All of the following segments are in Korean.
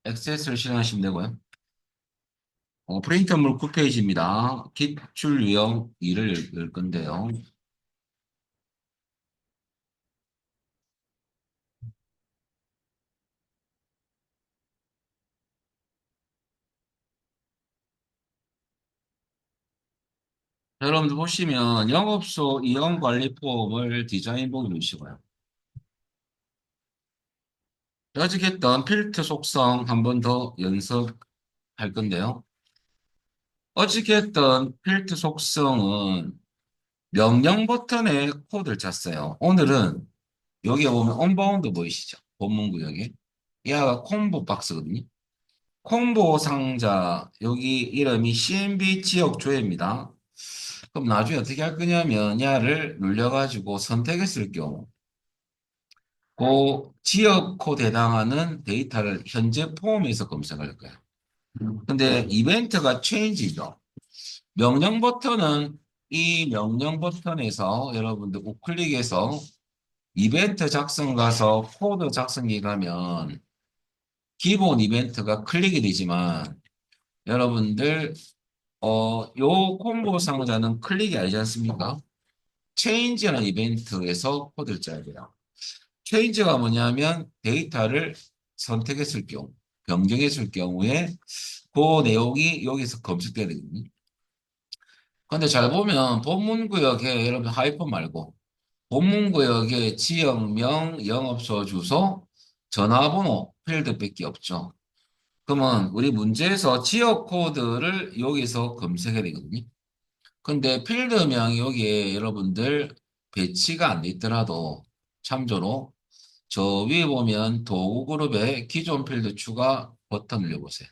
액세스를 실행하시면 되고요. 프린터물 9페이지입니다. 기출 유형 2를 읽을 건데요. 여러분들 보시면 영업소 이용관리 폼을 디자인 보기 누르시고요. 어저께했던 필터 속성 한 번 더 연습할 건데요. 어저께 했던 필터 속성은 명령 버튼에 코드를 짰어요. 오늘은 여기에 보면 언바운드 보이시죠? 본문 구역에. 얘가 콤보 박스거든요. 콤보 상자 여기 이름이 CMB 지역 조회입니다. 그럼 나중에 어떻게 할 거냐면 얘를 눌려가지고 선택했을 경우 그 지역 코드에 해당하는 데이터를 현재 폼에서 검색할 거예요. 근데 이벤트가 체인지죠. 명령 버튼은 이 명령 버튼에서 여러분들 우클릭해서 이벤트 작성 가서 코드 작성기 가면 기본 이벤트가 클릭이 되지만 여러분들 요 콤보 상자는 클릭이 아니지 않습니까? 체인지라는 이벤트에서 코드를 짜야 돼요. 체인지가 뭐냐면 데이터를 선택했을 경우, 변경했을 경우에 그 내용이 여기서 검색돼야 되거든요. 근데 잘 보면 본문구역에 여러분 하이폰 말고 본문구역에 지역명, 영업소 주소, 전화번호 필드밖에 없죠. 그러면 우리 문제에서 지역 코드를 여기서 검색해야 되거든요. 근데 필드명이 여기에 여러분들 배치가 안 돼 있더라도 참조로 저 위에 보면 도구 그룹에 기존 필드 추가 버튼 눌러보세요.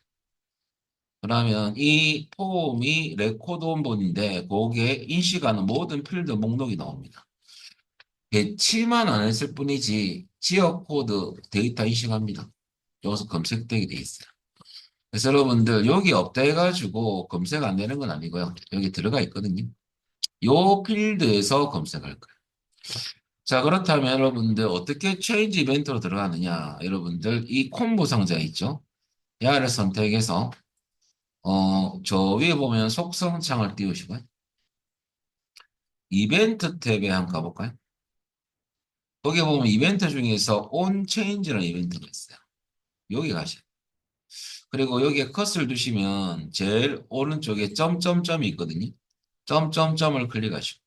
그러면 이 폼이 레코드 원본인데 거기에 인식하는 모든 필드 목록이 나옵니다. 배치만 안 했을 뿐이지 지역 코드 데이터 인식합니다. 여기서 검색되게 돼 있어요. 그래서 여러분들 여기 없다 해가지고 검색 안 되는 건 아니고요. 여기 들어가 있거든요. 요 필드에서 검색할 거예요. 자, 그렇다면 여러분들 어떻게 체인지 이벤트로 들어가느냐? 여러분들 이 콤보 상자 있죠? 얘를 선택해서 저 위에 보면 속성 창을 띄우시고요. 이벤트 탭에 한번 가볼까요? 거기 보면 이벤트 중에서 온 체인지라는 이벤트가 있어요. 여기 가셔요. 그리고 여기에 컷을 두시면 제일 오른쪽에 점점점이 있거든요. 점점점을 클릭하시고.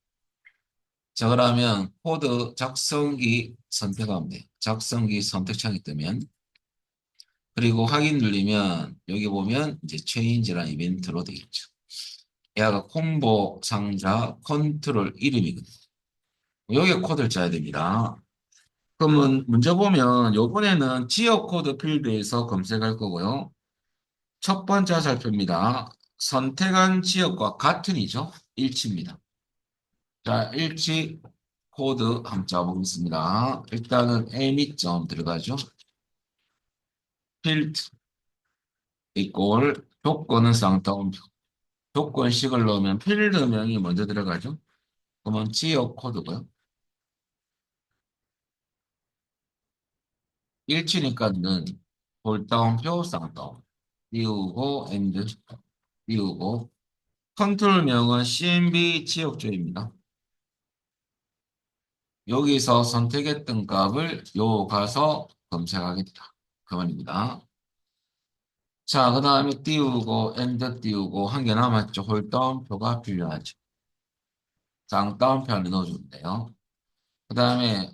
자, 그러면 코드 작성기 선택하면 돼요. 작성기 선택창이 뜨면 그리고 확인 누르면 여기 보면 이제 체인지라는 이벤트로 되어 있죠. 얘가 콤보 상자 컨트롤 이름이거든요. 여기에 코드를 짜야 됩니다. 그러면 문제 보면 요번에는 지역 코드 필드에서 검색할 거고요. 첫 번째 살펴입니다. 선택한 지역과 같은이죠. 일치입니다. 자, 일치 코드 한번 짜보겠습니다. 일단은 애미점 들어가죠. 필드 이꼴 조건은 쌍따옴표. 조건식을 넣으면 필드명이 먼저 들어가죠. 그러면 지역 코드고요. 일치니까는 볼따옴표 쌍따옴. 띄우고 엔드 띄우고 컨트롤명은 CMB 지역조입니다. 여기서 선택했던 값을 요 가서 검색하겠다. 그 말입니다. 자, 그 다음에 띄우고 엔드 띄우고 한 개 남았죠. 홀다운표가 필요하죠. 쌍따옴표 안에 넣어주면 돼요. 그 다음에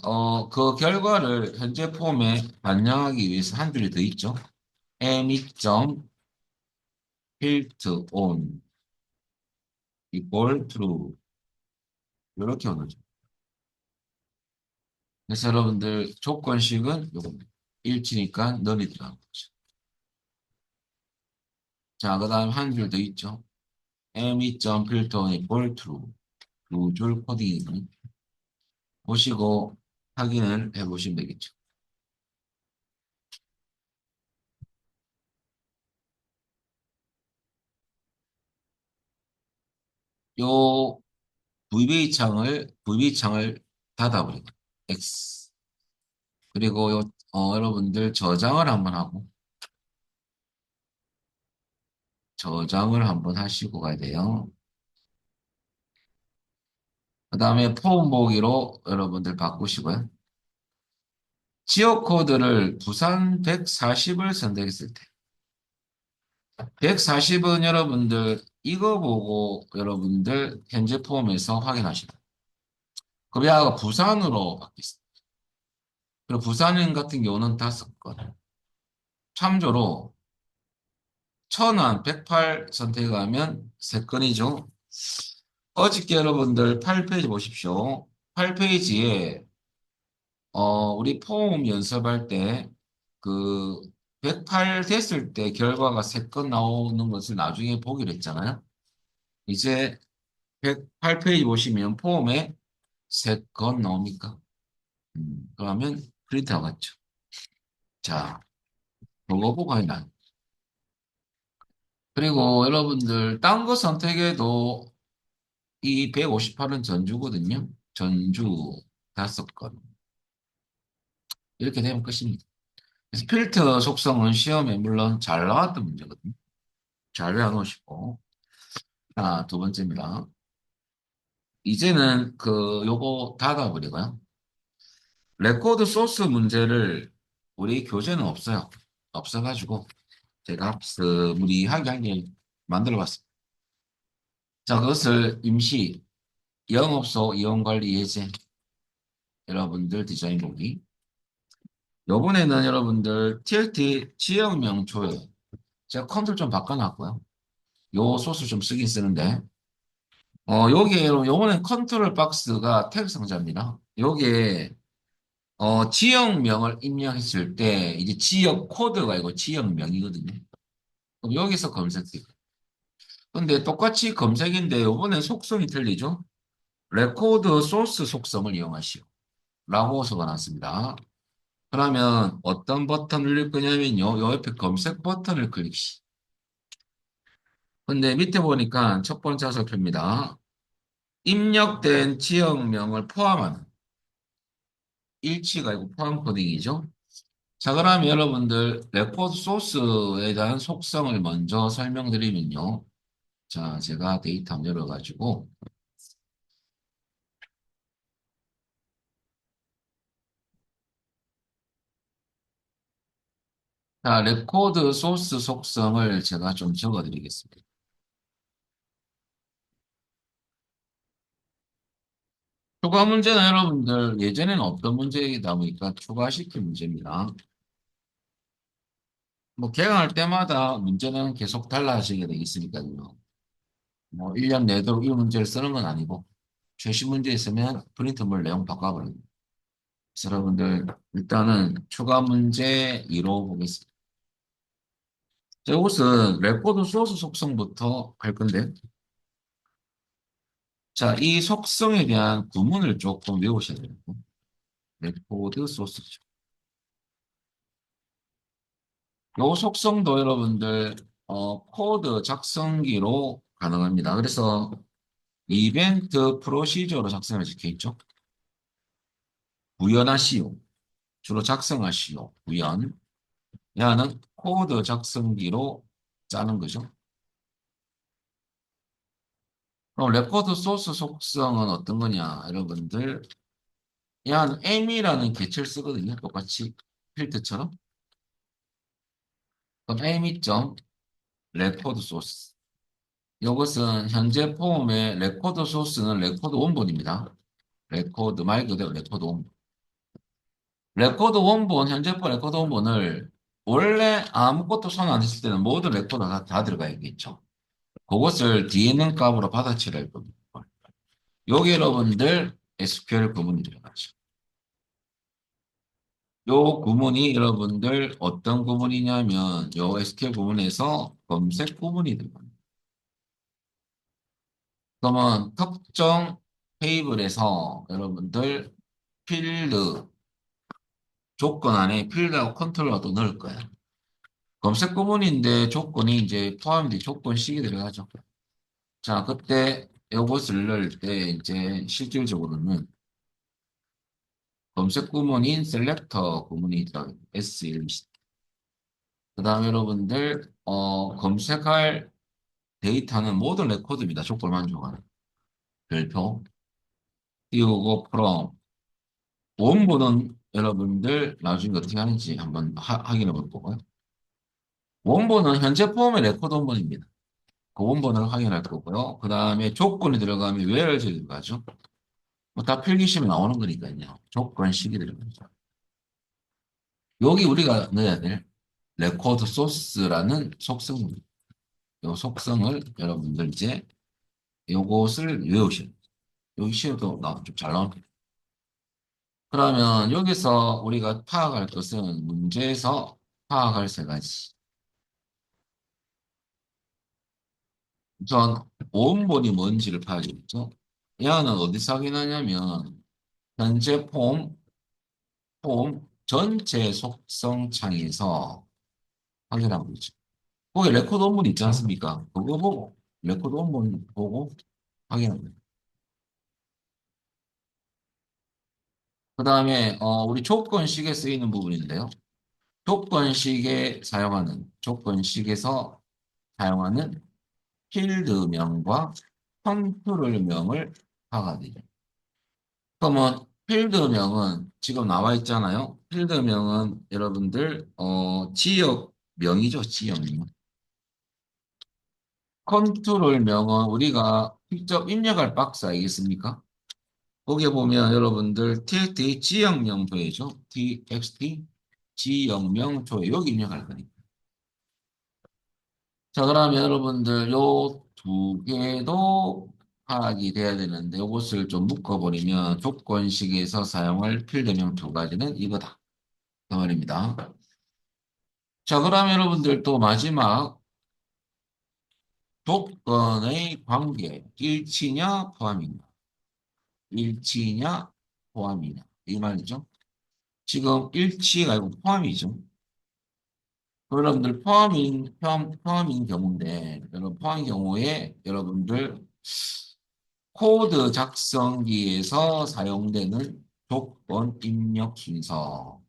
그 결과를 현재 폼에 반영하기 위해서 한 줄이 더 있죠. any.filter on equal true 이렇게 오죠. 그래서 여러분들 조건식은 요겁니다. 일치니까 넌이 들어간 거죠. 자, 그 다음 한 줄 더 있죠. any.filter on equal true 두 줄 코딩이거든요. 보시고 확인을 해보시면 되겠죠. 요 VB 창을 닫아버리고 X 그리고 요, 여러분들 저장을 한번 하고 저장을 한번 하시고 가야 돼요. 그 다음에 폼 보기로 여러분들 바꾸시고요. 지역 코드를 부산 140을 선택했을 때 140은 여러분들 이거 보고 여러분들 현재 폼에서 확인하시다. 급여가 부산으로 바뀌었습니다. 그리고 부산인 같은 경우는 5건. 참조로 천안 108 선택하면 3건이죠. 어저께 여러분들 8페이지 보십시오. 8페이지에 우리 폼 연습할 때 그 108 됐을 때 결과가 3건 나오는 것을 나중에 보기로 했잖아요. 이제 108페이지 보시면 폼에 3건 나옵니까? 그러면 프린트 나갔죠. 자, 그거 보고 하나. 그리고 여러분들 딴 거 선택해도 이 158은 전주거든요. 전주 5건. 이렇게 되면 끝입니다. 그래서 필터 속성은 시험에 물론 잘 나왔던 문제거든요. 잘 외워놓으시고. 자, 두 번째입니다. 이제는 요거 닫아버리고요. 레코드 소스 문제를 우리 교재는 없어요. 없어가지고 제가 무리하게 한 개 만들어봤습니다. 자, 그것을 임시 영업소 이용관리 예제 여러분들 디자인 보기. 요번에는 여러분들 TLT 지역명 조회 제가 컨트롤 좀 바꿔놨고요. 요 소스 좀 쓰긴 쓰는데 요게 요번엔 컨트롤 박스가 태그 상자입니다. 요게 지역명을 입력했을 때 이제 지역 코드가 아니고 지역명이거든요. 그럼 여기서 검색해요. 근데 똑같이 검색인데 요번엔 속성이 틀리죠? 레코드 소스 속성을 이용하시오. 라고 적어놨습니다. 그러면 어떤 버튼 누를 거냐면요. 요 옆에 검색 버튼을 클릭시. 근데 밑에 보니까 첫 번째 화살표입니다. 입력된 지역명을 포함하는 일치가 아니고 포함 코딩이죠. 자, 그러면 여러분들 레코드 소스에 대한 속성을 먼저 설명드리면요. 자, 제가 데이터 한번 열어가지고 자, 레코드 소스 속성을 제가 좀 적어드리겠습니다. 추가 문제는 여러분들 예전에는 없던 문제이다 보니까 추가시킨 문제입니다. 뭐 개강할 때마다 문제는 계속 달라지게 돼 있으니까요. 뭐 1년 내도록 이 문제를 쓰는 건 아니고 최신 문제 있으면 프린트물 내용 바꿔버립니다. 그래서 여러분들 일단은 추가 문제 2로 보겠습니다. 자, 이것은 레코드 소스 속성부터 할 건데 자, 이 속성에 대한 구문을 조금 외우셔야 돼요. 레코드 소스죠. 요 속성도 여러분들 코드 작성기로 가능합니다. 그래서 이벤트 프로시저로 작성을 적혀 있죠. 구현하시오. 주로 작성하시오. 구현. 야는 코드 작성기로 짜는 거죠. 그럼 레코드 소스 속성은 어떤 거냐, 여러분들. 야는 M이라는 개체를 쓰거든요. 똑같이 필드처럼. 그럼 M.점 레코드 소스. 이것은 현재 폼의 레코드 소스는 레코드 원본입니다. 레코드 말 그대로 레코드 원본. 레코드 원본, 현재 폼 레코드 원본을 원래 아무것도 손 안 했을 때는 모든 레코드가 다 들어가 있겠죠. 그것을 뒤에 있는 값으로 받아치를 겁니다. 여기 여러분들 SQL 구문이 들어가죠. 요 구문이 여러분들 어떤 구문이냐면 요 SQL 구문에서 검색 구문이 들어갑니다. 그러면 특정 테이블에서 여러분들 필드 조건 안에 필드하고 컨트롤러도 넣을 거예요. 검색 구문인데 조건이 이제 포함된 조건식이 들어가죠. 자, 그때 이것을 넣을 때 이제 실질적으로는 검색 구문인 셀렉터 구문이 들어가요. S1. 그 다음에 여러분들 검색할 데이터는 모든 레코드입니다. 족보를 만족하는 별표 띄우고 from 원본은 여러분들 나중에 어떻게 하는지 한번 확인해 볼 거고요. 원본은 현재 폼의 레코드 원본입니다. 그 원본을 확인할 거고요. 그 다음에 조건이 들어가면 where's 들어가죠. 뭐 다 필기시면 나오는 거니까요. 조건식이 들어가죠. 여기 우리가 넣어야 될 레코드 소스라는 속성입니다. 이 속성을 여러분들 이제 요것을 외우셔야 돼요. 여기 시험도 좀 잘 나옵니다. 그러면 여기서 우리가 파악할 것은 문제에서 파악할 세 가지. 우선 원본이 뭔지를 파악했죠. 얘는 어디서 확인하냐면 현재 폼 전체 속성 창에서 확인하고 있죠. 거기 레코드 원본 있지 않습니까? 그거 보고 레코드 원본 보고 확인합니다. 그 다음에 우리 조건식에 쓰이는 부분인데요. 조건식에서 사용하는 필드명과 컨트롤명을 파악하되죠. 그러면 필드명은 지금 나와 있잖아요. 필드명은 여러분들 지역명이죠. 지역명. 컨트롤명은 우리가 직접 입력할 박스 알겠습니까? 거기에 보면 여러분들 txt 지역명 조회죠. txt 지역명 조회 여기 입력할 거니까. 자, 그러면 여러분들 요 두 개도 파악이 돼야 되는데 요것을 좀 묶어버리면 조건식에서 사용할 필드명 두 가지는 이거다. 그 말입니다. 자, 그러면 여러분들 또 마지막 조건의 관계 일치냐 포함이냐 일치냐 포함이냐 이 말이죠. 지금 일치가 아니고 포함이죠. 여러분들 포함인 경우인데 여러분 포함인 경우에 여러분들 코드 작성기에서 사용되는 조건 입력 순서.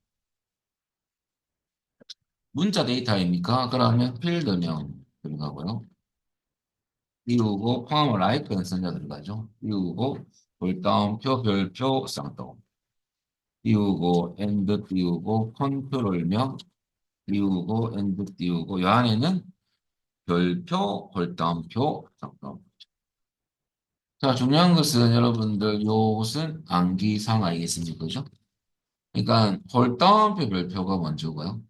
문자 데이터입니까? 그러면 필드명 들어가고요. 띄우고 포함을 라이크는 선자 들어가죠. 띄우고 돌다운표 별표 쌍따옴. 띄우고 엔드 띄우고 컨트롤명 띄우고 엔드 띄우고 이 안에는 별표 돌다운표 쌍따옴. 자, 중요한 것은 여러분들 요것은 암기상 알겠습니까? 그죠? 그러니까 홀다운표 별표가 먼저고요.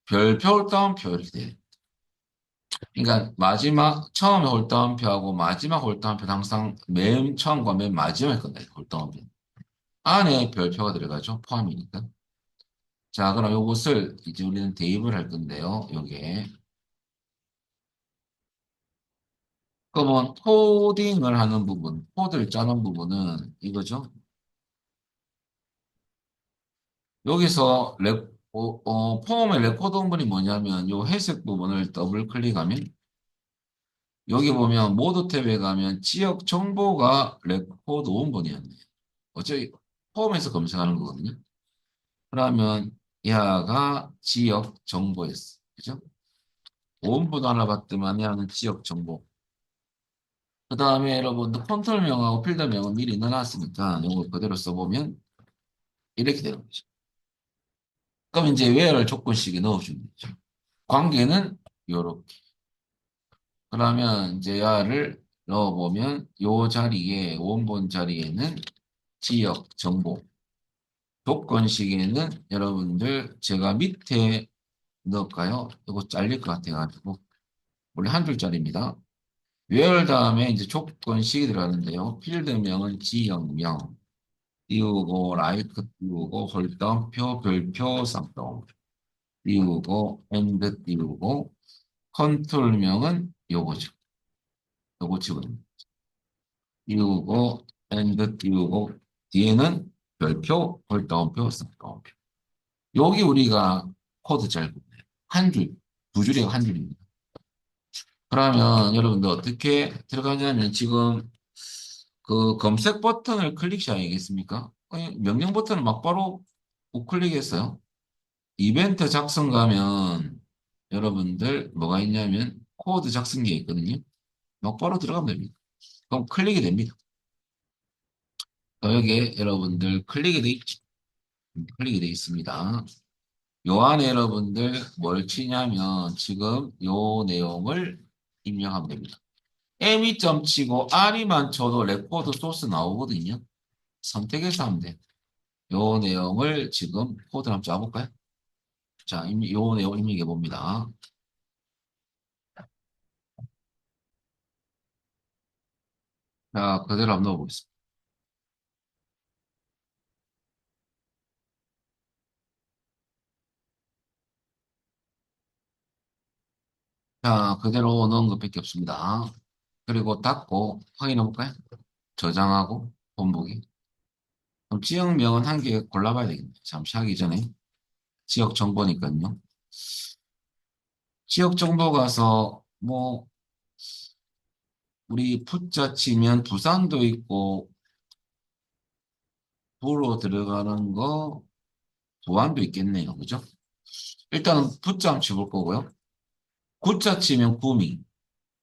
별표 홀다운표 이렇게 돼요. 그러니까 마지막 처음에 홀다운표하고 마지막 홀다운표는 항상 맨 처음과 맨 마지막에 끝나요. 홀다운표. 안에 별표가 들어가죠. 포함이니까. 자, 그럼 요것을 이제 우리는 대입을 할 건데요. 요게. 그러면 코딩을 하는 부분, 코드를 짜는 부분은 이거죠. 여기서 폼의 레코드 원본이 뭐냐면 요 회색 부분을 더블 클릭하면 여기 보면 모드 탭에 가면 지역 정보가 레코드 원본이었네요. 어차피 폼에서 검색하는 거거든요. 그러면 얘가 지역 정보였어. 그죠? 원본 하나 봤더만 얘는 지역 정보. 그 다음에 여러분들 컨트롤명하고 필드명은 미리 넣어놨으니까 이거 그대로 써보면 이렇게 되는 거죠. 그럼 이제 where를 조건식에 넣어주면 되죠. 관계는 요렇게. 그러면 이제 야를 넣어보면 요 자리에 원본 자리에는 지역 정보 조건식에는 여러분들 제가 밑에 넣을까요? 이거 잘릴 것 같아가지고 원래 한 줄짜리입니다. where 다음에 이제 조건식이 들어가는데요. 필드명은 지역명 띄우고 like 띄우고 홀덤표 별표 쌍따옴 띄우고 and 띄우고 컨트롤명은 요거죠. 요거 집어넣습니다. 띄우고 and 띄우고 뒤에는 별표 홀다운표 쌍따옴표 여기 우리가 코드 잘 보네요. 한 줄, 두 줄이 한 줄입니다. 그러면 여러분들 어떻게 들어가냐면 지금 그 검색 버튼을 클릭하야겠습니까? 명령 버튼을 막바로 우클릭했어요. 이벤트 작성 가면 여러분들 뭐가 있냐면 코드 작성기에 있거든요. 바로 들어가면 됩니다. 그럼 클릭이 됩니다. 여기에 여러분들 클릭이 돼 있죠. 클릭이 돼 있습니다. 요 안에 여러분들 뭘 치냐면 지금 요 내용을 입력하면 됩니다. M2점 치고 R이만 쳐도 레코드 소스 나오거든요. 선택해서 하면 돼요. 요 내용을 지금 코드를 한번 짜볼까요? 자, 요 내용 입력해 봅니다. 자, 그대로 한번 넣어보겠습니다. 자, 그대로 넣은 것밖에 없습니다. 그리고 닫고 확인해 볼까요? 저장하고 본보기. 그럼 지역명은 한 개 골라봐야 되겠네요. 잠시 하기 전에. 지역 정보니까요. 지역 정보 가서 뭐 우리 부자 치면 부산도 있고 부로 들어가는 거 부안도 있겠네요. 그죠? 일단은 부자 한번 쳐볼 거고요. 구자 치면 구미.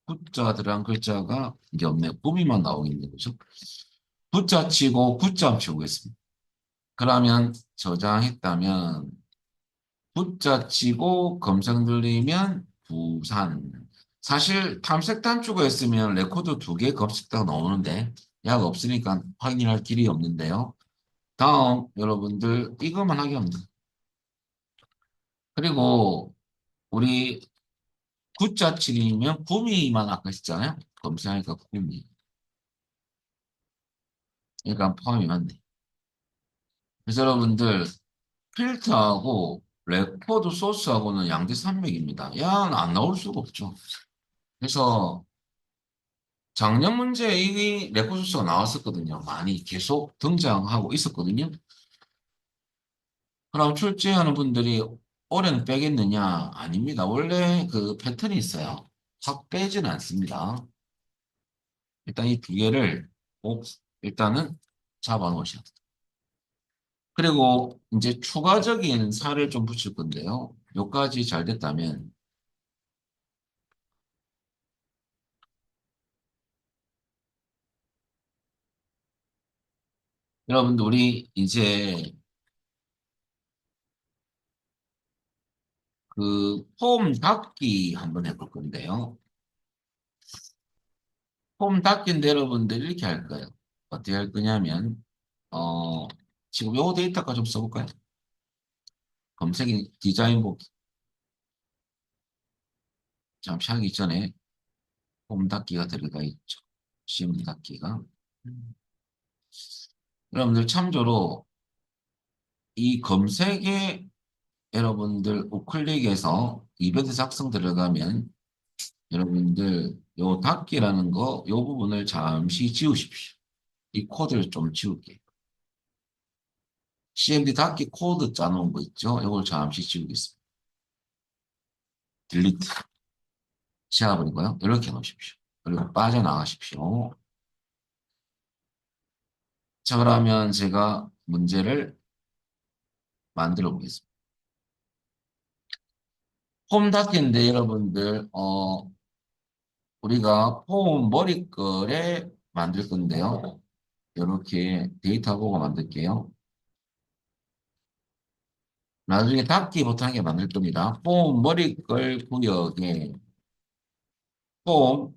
구자 들어간 글자가 이제 없네요. 구미만 나오겠네요. 그죠? 부자 치고 구자 한번 쳐보겠습니다. 그러면 저장했다면 부자 치고 검색 눌리면 부산. 사실 탐색 단추가 있으면 레코드 두 개 검색다가 나오는데 약 없으니까 확인할 길이 없는데요. 다음 여러분들 이것만 하게 합니다. 그리고 우리 구자 치면 구미만 아까 했잖아요. 검색하니까 구미. 그러니까 포함이 맞네. 그래서 여러분들 필터하고 레코드 소스하고는 양대산맥입니다. 야는 안 나올 수가 없죠. 그래서 작년 문제에 이 레코드 소스가 나왔었거든요. 많이 계속 등장하고 있었거든요. 그럼 출제하는 분들이 올해는 빼겠느냐? 아닙니다. 원래 그 패턴이 있어요. 확 빼지는 않습니다. 일단 이 두 개를 꼭 일단은 잡아 놓으셔야 돼요. 그리고 이제 추가적인 살을 좀 붙일 건데요. 요까지 잘 됐다면 여러분들 우리 이제 그 폼 닫기 한번 해볼 건데요. 폼 닫기인데 여러분들 이렇게 할 거예요. 어떻게 할 거냐면 어 지금 요 데이터가 좀 써볼까요? 검색이 디자인 보기 잠시 하기 전에 폼 닫기가 들어가 있죠. CM 닫기가. 여러분들 참조로 이 검색에 여러분들 우클릭해서 이벤트 작성 들어가면 여러분들 요 닫기라는 거 요 부분을 잠시 지우십시오. 이 코드를 좀 지울게요. CMD 닫기 코드 짜놓은 거 있죠? 이걸 잠시 지우겠습니다. 딜리트 지워버리고요. 이렇게 놓으십시오. 그리고 빠져나가십시오. 자, 그러면 제가 문제를 만들어 보겠습니다. 폼 닫기인데 여러분들 우리가 폼 머리글에 만들 건데요. 이렇게 데이터 보고 만들게요. 나중에 닫기 못하게 만들 겁니다. 폼 머리글 구역에 폼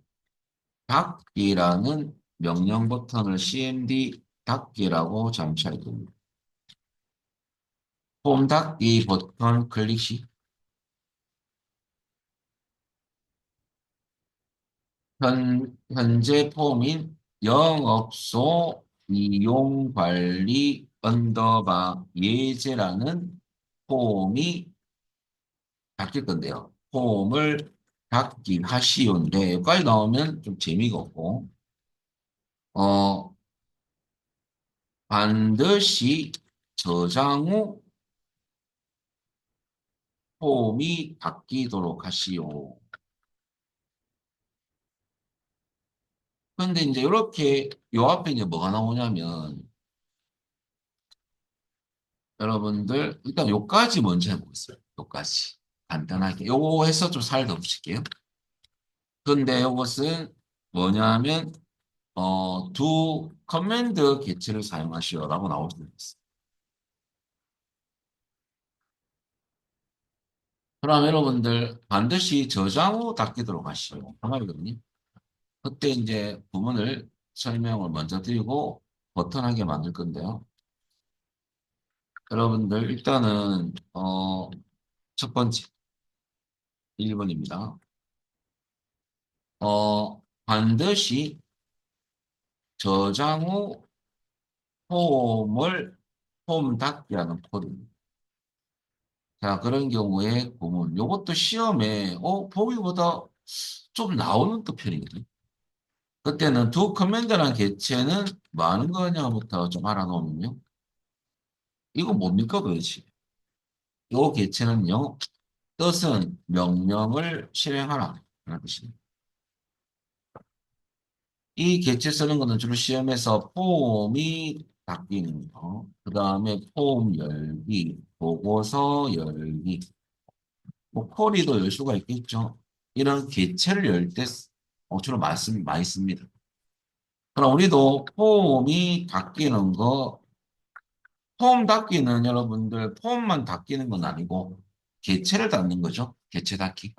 닫기라는 명령 버튼을 CMD 닫기라고 장치할 겁니다. 폼 닫기 버튼 클릭 시 현재 폼인 영업소 이용관리 언더바 예제라는 폼이 바뀔 건데요. 폼을 닫기 하시오인데 여기까지 나오면 좀 재미가 없고 어 반드시 저장 후 폼이 바뀌도록 하시오. 근데 이제 이렇게 요 앞에 이제 뭐가 나오냐면 여러분들 일단 요까지 먼저 해보겠습니다. 요까지 간단하게 요거 해서 좀 살 더 붙일게요. 근데 이것은 뭐냐면 두 커맨드 개체를 사용하시오라고 나올 수 있어요. 그럼 여러분들 반드시 저장 후 닫기도록 하시오. 그 말이거든요. 그때 이제 부분을 설명을 먼저 드리고 버튼하게 만들 건데요. 여러분들 일단은 첫 번째 1번입니다. 반드시 저장 후 폼을 폼 닫기 하는 코드입니다. 자, 그런 경우에 보면 이것도 시험에 보기보다 좀 나오는 또 편이거든요. 그때는 두 커맨드란 개체는 많은 거냐부터 좀 알아놓으면요. 이거 뭡니까 도대체? 이 개체는요. 뜻은 명령을 실행하라 라는 뜻입니다. 이 개체 쓰는 거는 주로 시험에서 폼이 바뀌는 거, 그 다음에 폼 열기, 보고서 열기, 뭐 쿼리도 열 수가 있겠죠. 이런 개체를 열 때 주로 많이 씁니다. 그럼 우리도 폼이 바뀌는 거, 폼 닫기는 여러분들 폼만 닫기는 건 아니고 개체를 닫는 거죠. 개체 닫기.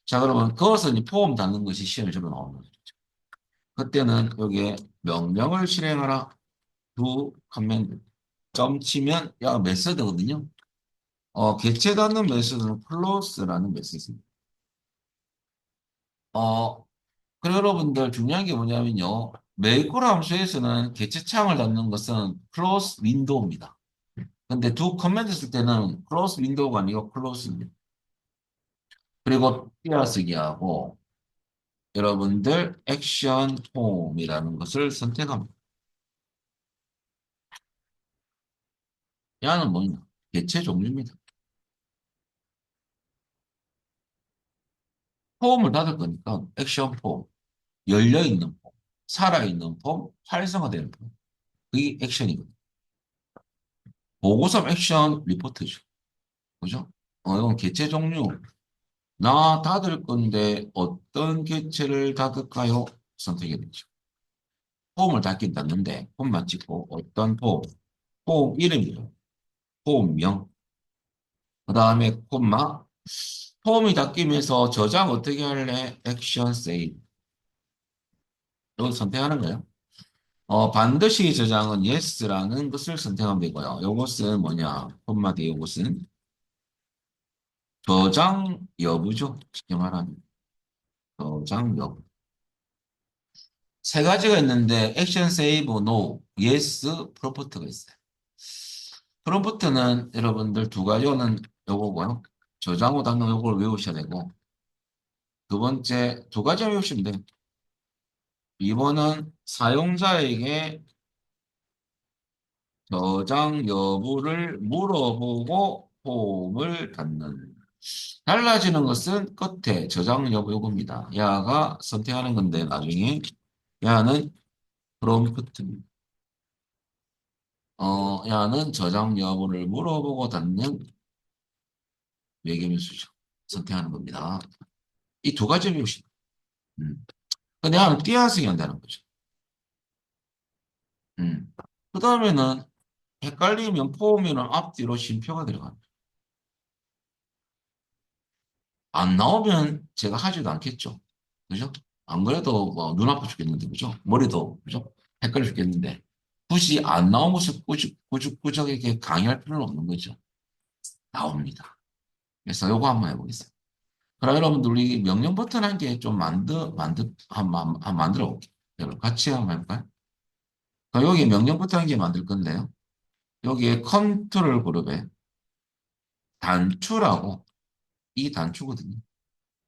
자, 그러면 그것은 이 폼 닫는 것이 시험에 주로 나오는 거죠. 그때는 여기에 명령을 실행하라. 두 커맨드. 점 치면 야 메서드거든요. 개체 닫는 메서드는 클로스라는 메서드입니다. 어, 그리고 여러분들 중요한 게 뭐냐면요. 매크로 함수에서는 개체창을 닫는 것은 클로스 윈도우입니다. 근데 두 커맨드 쓸 때는 클로스 윈도우가 아니고 클로스입니다. 그리고 띄어쓰기하고 여러분들 액션 폼이라는 것을 선택합니다. 야는 뭐냐? 개체 종류입니다. 폼을 닫을 거니까 액션 폼, 열려있는 폼, 살아있는 폼, 활성화되는 폼. 그게 액션이거든요. 보고서 액션 리포트죠. 그죠? 이건 개체 종류. 나 닫을 건데 어떤 개체를 닫을까요? 선택해 되죠. 폼을 닫긴 닫는데 폼만 찍고 어떤 폼, 폼 이름이요. 폼명. 그 다음에 콤마. 폼이 닫히면서 저장 어떻게 할래? 액션 세이브. 이걸 선택하는 거예요. 반드시 저장은 yes라는 것을 선택하면 되고요. 이것은 뭐냐? 콤마 뒤에 이것은 저장 여부죠. 쉽게 말하면 저장 여부. 세 가지가 있는데 액션 세이브 노, 예스, 프로포트가 있어요. 프롬프트는 여러분들 두 가지는 요거고요. 저장후 단어 요걸 외우셔야 되고 두 번째 두 가지 외우시면 돼요. 2번은 사용자에게 저장 여부를 물어보고 폼을 닫는. 달라지는 것은 끝에 저장 여부 요겁니다. 야가 선택하는 건데 나중에 야는 프롬프트입니다. 야는 저장 여부를 물어보고 닫는 외계민수죠. 선택하는 겁니다. 이 두 가지 외우시면. 근데 야는 띄어쓰기 한다는 거죠. 음. 그 다음에는 헷갈리면 포함이는 앞뒤로 쉼표가 들어갑니다. 안 나오면 제가 하지도 않겠죠. 그죠? 안 그래도 뭐눈 아파 죽겠는데, 그죠? 머리도, 그죠? 헷갈려 죽겠는데. 굳이 안 나온 것을 꾸적꾸적에게 강의할 필요는 없는 거죠. 나옵니다. 그래서 요거 한번 해보겠습니다. 그럼 여러분들 우리 명령 버튼 한 개 좀 한번 만들어 볼게요. 여러분 같이 한번 해볼까요? 그럼 여기 명령 버튼 한 개 만들 건데요. 여기에 컨트롤 그룹에 단추라고 이 단추거든요.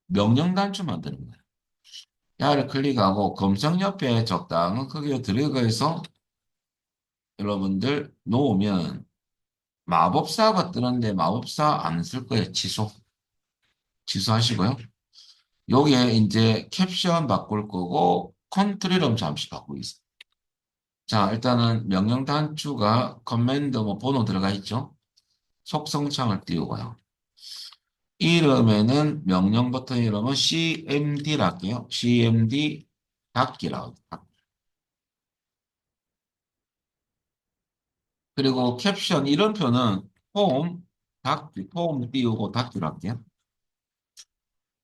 명령 단추 만드는 거예요. 야를 클릭하고 검색 옆에 적당한 크기로 드래그해서 여러분들 놓으면 마법사가 뜨는데 마법사 안 쓸 거예요. 취소. 취소하시고요. 여기에 이제 캡션 바꿀 거고 컨트롤 잠시 바꾸고 있어요. 자, 일단은 명령 단추가 커맨드 뭐 번호 들어가 있죠. 속성창을 띄우고요. 이름에는 명령 버튼 이름은 CMD라 할게요. CMD 닫기라고. 그리고 캡션 이름표는 폼 닫기, 폼 띄우고 닫기로 할게요.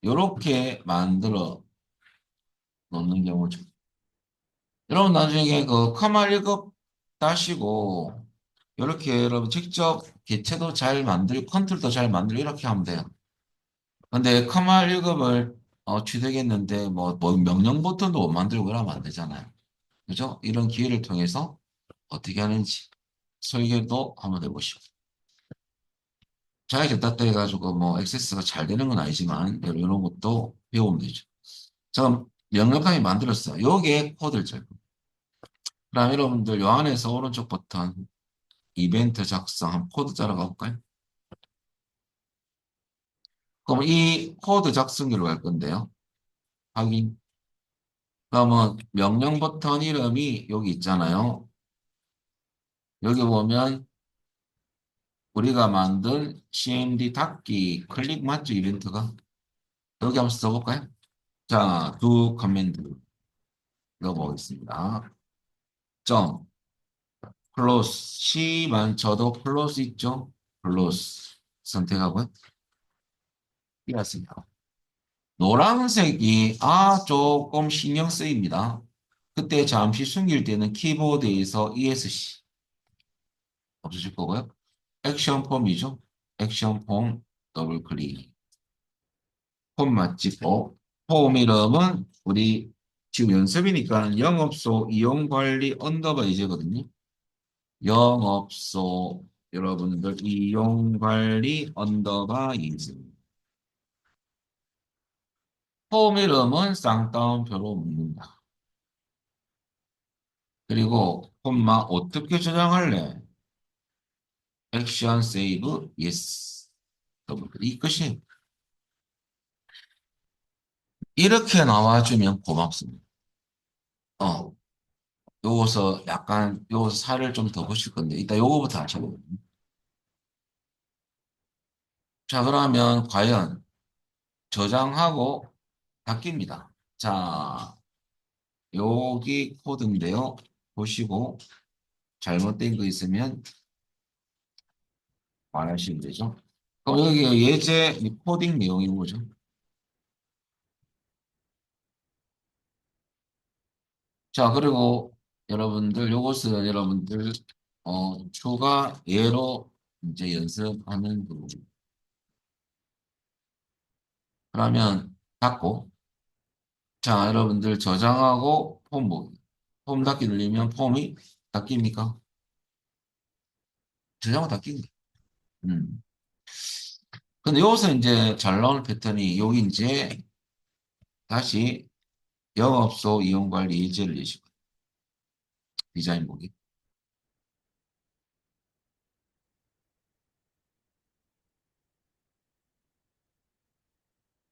이렇게 만들어 놓는 경우죠. 여러분 나중에 그 커마 1급 따시고 이렇게 여러분 직접 개체도 잘 만들고 컨트롤도 잘 만들고 이렇게 하면 돼요. 근데 커마 1급을 취득했는데 뭐 명령 버튼도 못 만들고 이러면 안 되잖아요. 그죠? 이런 기회를 통해서 어떻게 하는지 설계도 한번 해보시고. 자격증 땄다 해가지고 뭐 액세스가 잘 되는 건 아니지만 이런 것도 배우면 되죠. 저 명령감이 만들었어요. 요게 코드를 짤 거예요. 그럼 여러분들 요 안에서 오른쪽 버튼 이벤트 작성 코드 짜러 가볼까요? 그럼 이 코드 작성기로 갈 건데요. 확인. 그러면 명령 버튼 이름이 여기 있잖아요. 여기 보면 우리가 만든 CMD 닫기 클릭 맞죠? 이벤트가. 여기 한번 써볼까요? 자, 두 커맨드 넣어보겠습니다. 점, 클로스, C만 쳐도 클로스 있죠? 클로스 선택하고요. 띄었습니다. 노란색이 조금 신경 쓰입니다. 그때 잠시 숨길 때는 키보드에서 ESC 없으실 거고요. 액션 폼이죠. 액션 폼 더블 클릭. 폼만 찍고 폼 이름은 우리 지금 연습이니까 영업소 이용관리 언더바 이제거든요. 영업소 여러분들 이용관리 언더바 이제 폼 이름은 쌍따옴표로 묻는다. 그리고 콤마 어떻게 저장할래? 액션 세이브 예스. 이 끝이 이렇게 나와주면 고맙습니다. 어, 요거서 약간 요거서 살을 좀 더 보실 건데 이따 요거부터 하셔보요. 자, 그러면 과연 저장하고 바뀝니다. 자, 여기 코드인데요. 보시고 잘못된 거 있으면 말하시면 되죠. 그럼 여기 예제 이 코딩 내용이 뭐죠? 자, 그리고 여러분들 요것은 여러분들 추가 예로 이제 연습하는 부분. 그러면 닫고 자, 여러분들 저장하고 폼 보기. 폼 닫기 누르면 폼이 닫힙니까? 저장하고 닫힙니다. 음. 근데 여기서 이제 잘 나오는 패턴이 여기 이제 다시 영업소 이용관리 예제를 내시고 디자인 보기.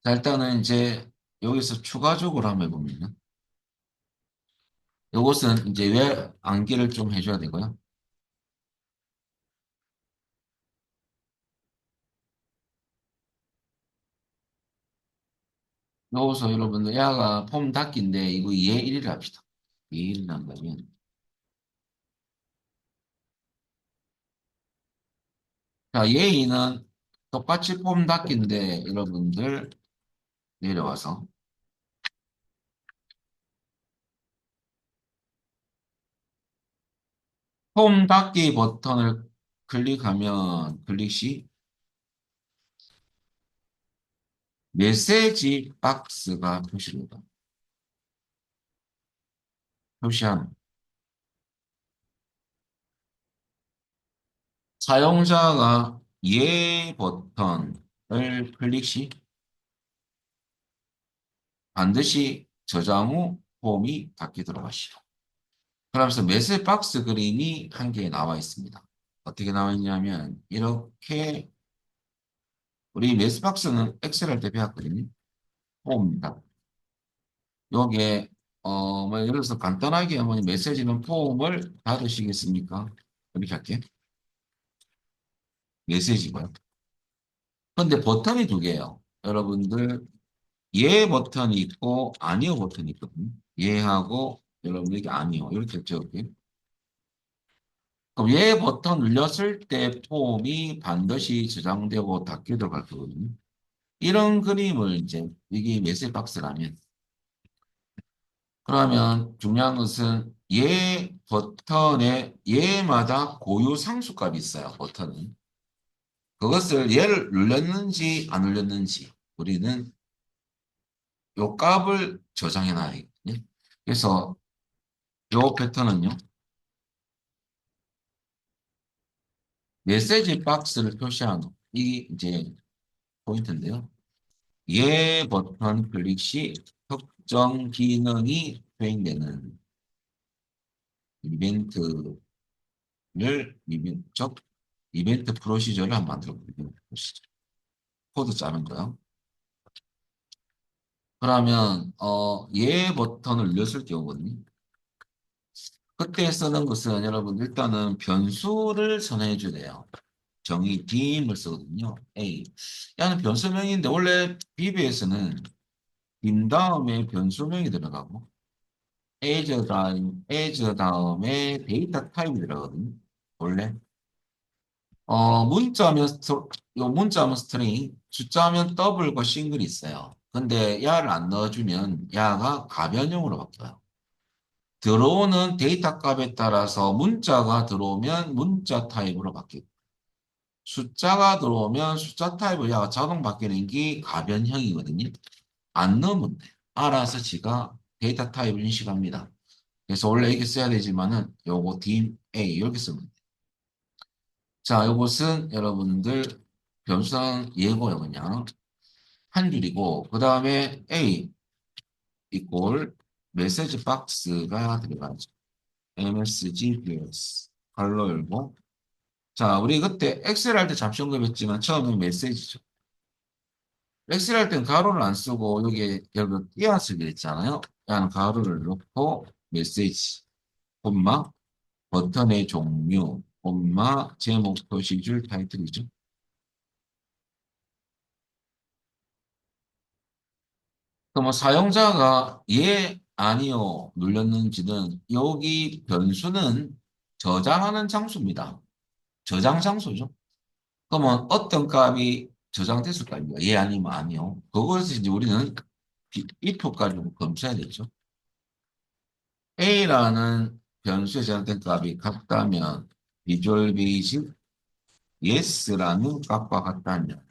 자, 일단은 이제 여기서 추가적으로 한번 해보면요. 요것은 이제 왜 암기를 좀 해줘야 되고요. 요것서 여러분들 야가 폼 닫기인데 이거 2의 1을 합시다. 2의 1을 한다면 자, 예의는 똑같이 폼 닫기인데 여러분들 내려와서 폼 닫기 버튼을 클릭하면 클릭 시 메시지 박스가 표시됩니다. 표시한 사용자가 예 버튼을 클릭 시 반드시 저장 후 폼이 닫기 들어가시오. 그러면서 메시지 박스 그림이 한 개 나와 있습니다. 어떻게 나와 있냐면 이렇게 우리 메시지 박스는 엑셀 할 때 배웠거든요. 폼입니다. 요게 뭐 예를 들어서 간단하게 뭐 메시지는 폼을 닫으시겠습니까? 이렇게 할게. 메시지고요. 근데 버튼이 두 개예요. 여러분들 예 버튼이 있고 아니요 버튼이 있거든요. 예하고 여러분들에게 아니요 이렇게 했죠. 여기. 그럼 예 버튼 눌렸을 때 폼이 반드시 저장되고 닫게 들어갈 거거든요. 이런 그림을 이제 이게 메시지 박스라면 그러면 중요한 것은 얘 버튼에 얘마다 고유 상수값이 있어요. 버튼은. 그것을 얘를 눌렸는지 안 눌렸는지 우리는 요 값을 저장해 놔야 되거든요. 그래서 요 패턴은요. 메시지 박스를 표시하는 이 이제 포인트인데요. 얘 버튼 클릭 시 특정 기능이 수행되는 이벤트를 즉 이벤트 프로시저를 한번 만들어 보시죠. 코드 짜는 거요. 그러면 얘 버튼을 눌렀을 경우거든요. 그때 쓰는 것은 여러분 일단은 변수를 선언해 줘야 돼요. 정의 dim을 쓰거든요. A. 야는 변수명인데 원래 VBS는 dim 다음에 변수명이 들어가고 as 다음에 데이터 타입이 들어가거든요. 원래 문자면 요 문자면 스트링, 숫자면 더블과 싱글이 있어요. 근데 야를 안 넣어주면 야가 가변형으로 바뀌어요. 들어오는 데이터 값에 따라서 문자가 들어오면 문자 타입으로 바뀌고 숫자가 들어오면 숫자 타입으로 야가 자동 바뀌는 게 가변형이거든요. 안 넣으면 돼. 알아서 지가 데이터 타입을 인식합니다. 그래서 원래 이렇게 써야 되지만은 요거 dim a 이렇게 쓰면 돼. 자, 요것은 여러분들 변수상 예고요 그냥 한 줄이고 그 다음에 a 이꼴 메시지 박스가 들어가죠. msg vs 갈로 열고 자, 우리 그때 엑셀 할 때 잠시 언급했지만 처음에 메시지죠. 엑셀 할 땐 가로를 안 쓰고 여기에 여러분 띄어쓰기 있잖아요. 그냥 가로를 넣고 메시지, 콤마, 버튼의 종류, 콤마, 제목 표시줄 타이틀이죠. 그럼 사용자가 예, 아니요 눌렸는지는 여기 변수는 저장하는 장소입니다. 저장 장소죠. 그러면 어떤 값이 저장됐을까요? 예, 아니면 아니요. 그것을 이제 우리는 if 가지고 검사해야 되죠. A라는 변수에 저장된 값이 같다면 비주얼 베이직 yes라는 값과 같다면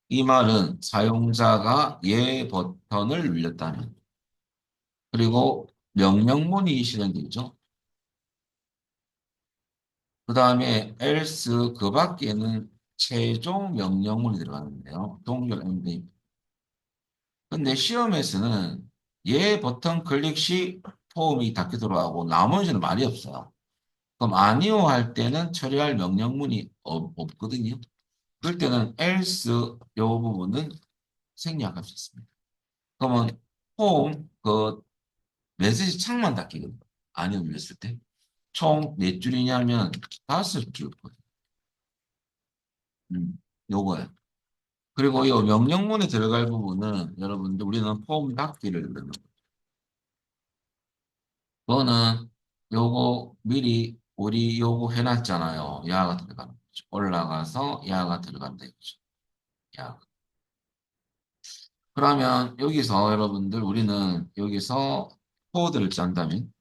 이 말은 사용자가 예 버튼을 눌렸다면 그리고 명령문이 실행되죠. 그 다음에 else 그 밖에는 최종 명령문이 들어가는데요. 동결 엔딩. 근데 시험에서는 얘 버튼 클릭 시 폼이 닫게 들어가고 나머지는 말이 없어요. 그럼 아니요 할 때는 처리할 명령문이 없거든요. 그럴 때는 else 요 부분은 생략할 수 있습니다. 그러면 폼 그 메시지 창만 닫히거든요. 아니요 눌렸을 때. 총 몇 줄이냐면 다섯 줄. 요거예요. 그리고 이 명령문에 들어갈 부분은 여러분들 우리는 폼 닫기를 넣는 거예요. 그거는 요거 미리 우리 요거 해놨잖아요. 야가 들어가는 거죠. 올라가서 야가 들어간다 이거죠. 야. 그러면 여기서 여러분들 우리는 여기서 코드를 짠다면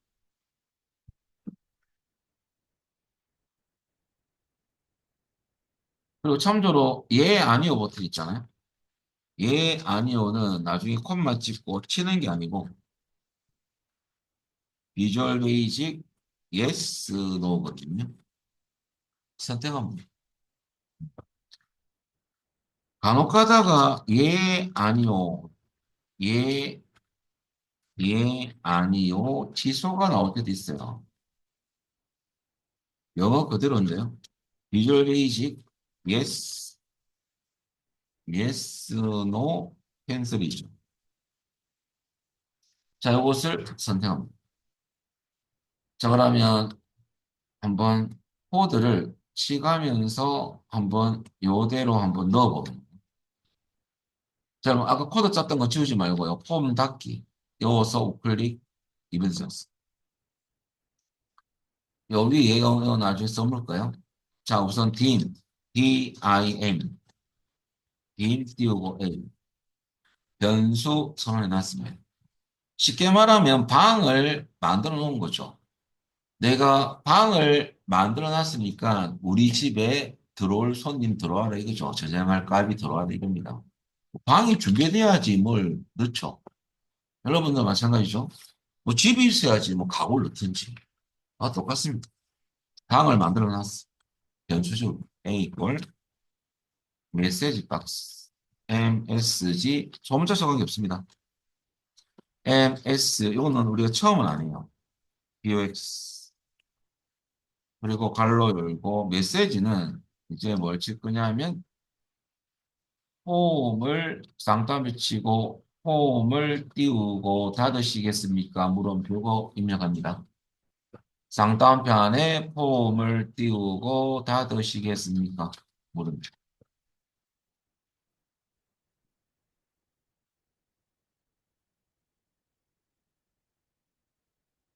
그리고 참조로 예 아니요 버튼 있잖아요. 예 아니요는 나중에 콤마 찍고 치는 게 아니고 비주얼 베이직 예스 노거든요. 선택하면 돼요. 간혹 가다가 예 아니요 예 아니요 취소가 나올 때도 있어요. 영어 그대로인데요. 비주얼 베이직 yes yes no 캔슬이죠. 자, 이것을 선택합니다. 자, 그러면 한번 코드를 치가면서 한번 요대로 한번 넣어보면. 자, 그럼 아까 코드 짰던 거 지우지 말고요. 폼 닫기. 요서 우클릭 이벤트 졌어. 여기 이거 나중에 써볼까요? 자, 우선 dim 띄우고 A 변수 선언해놨습니다. 쉽게 말하면 방을 만들어 놓은 거죠. 내가 방을 만들어 놨으니까 우리 집에 들어올 손님 들어와라 이거죠. 저장할 값이 들어와라 이겁니다. 방이 준비돼야지 뭘 넣죠. 여러분도 마찬가지죠. 뭐 집이 있어야지 뭐 가구를 넣든지. 아, 똑같습니다. 방을 만들어 놨어. 변수죠. A 이꼴 메시지 박스 MSG 소문자 써간 게 없습니다. MS 이거는 우리가 처음은 아니에요. BOX 그리고 갈로 열고 메시지는 이제 뭘 칠 거냐면 홈을 쌍따옴 치고 홈을 띄우고 닫으시겠습니까? 물음표고 입력합니다. 쌍따옴편에 홈을 띄우고 닫으시겠습니까? 물음표.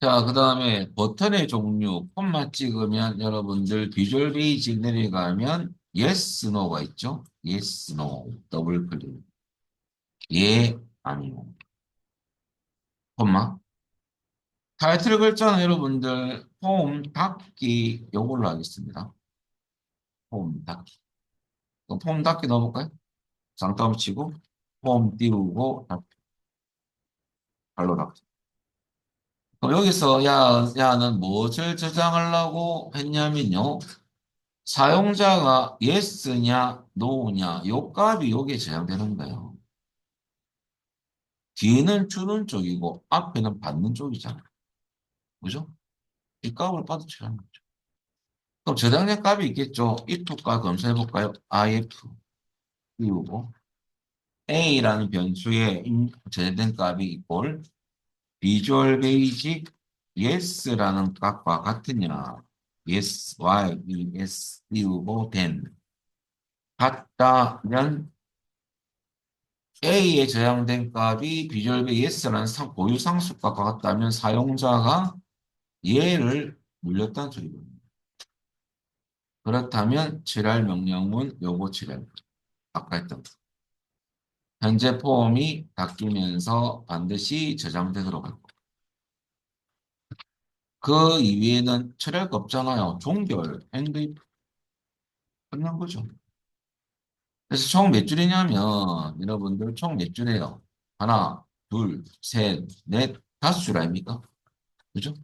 자, 그 다음에 버튼의 종류, 폼만 찍으면 여러분들 비주얼 베이직 내려가면 yes, no가 있죠? yes, no, 더블 클릭. 예, 아니요. 콤마. 타이틀 글자는 여러분들 폼 닫기 요걸로 하겠습니다. 폼 닫기. 그럼 폼 닫기 넣어볼까요? 쌍따옴 치고 폼 띄우고 닫기. 발로 닫기. 그럼 여기서 야는 무엇을 저장하려고 했냐면요. 사용자가 yes냐 no냐 요 값이 여기에 저장되는 거예요. 뒤에는 주는 쪽이고 앞에는 받는 쪽이잖아요. 그죠? 이 값을 받아쳐야 하는 거죠. 그럼 저장된 값이 있겠죠. if가 검사해볼까요? if 띄우고 a라는 변수에 저장된 값이 이꼴 비주얼 베이직 yes라는 값과 같으냐 yes, y, yes 띄우고 then 같다면 A에 저장된 값이 비주얼 베이직 yes라는 고유 상수값과 같다면 사용자가 얘를 물렸다는 소리거든요. 그렇다면 칠할 명령문 요거 칠할 아까 했던 거. 현재 폼이 바뀌면서 반드시 저장되도록 할 거. 그 이외에는 칠할 거 없잖아요. 종결, 엔드 끝난 거죠. 그래서 총 몇 줄이냐면 여러분들 총 몇 줄이에요? 하나, 둘, 셋, 넷, 다섯 줄 아닙니까? 그죠?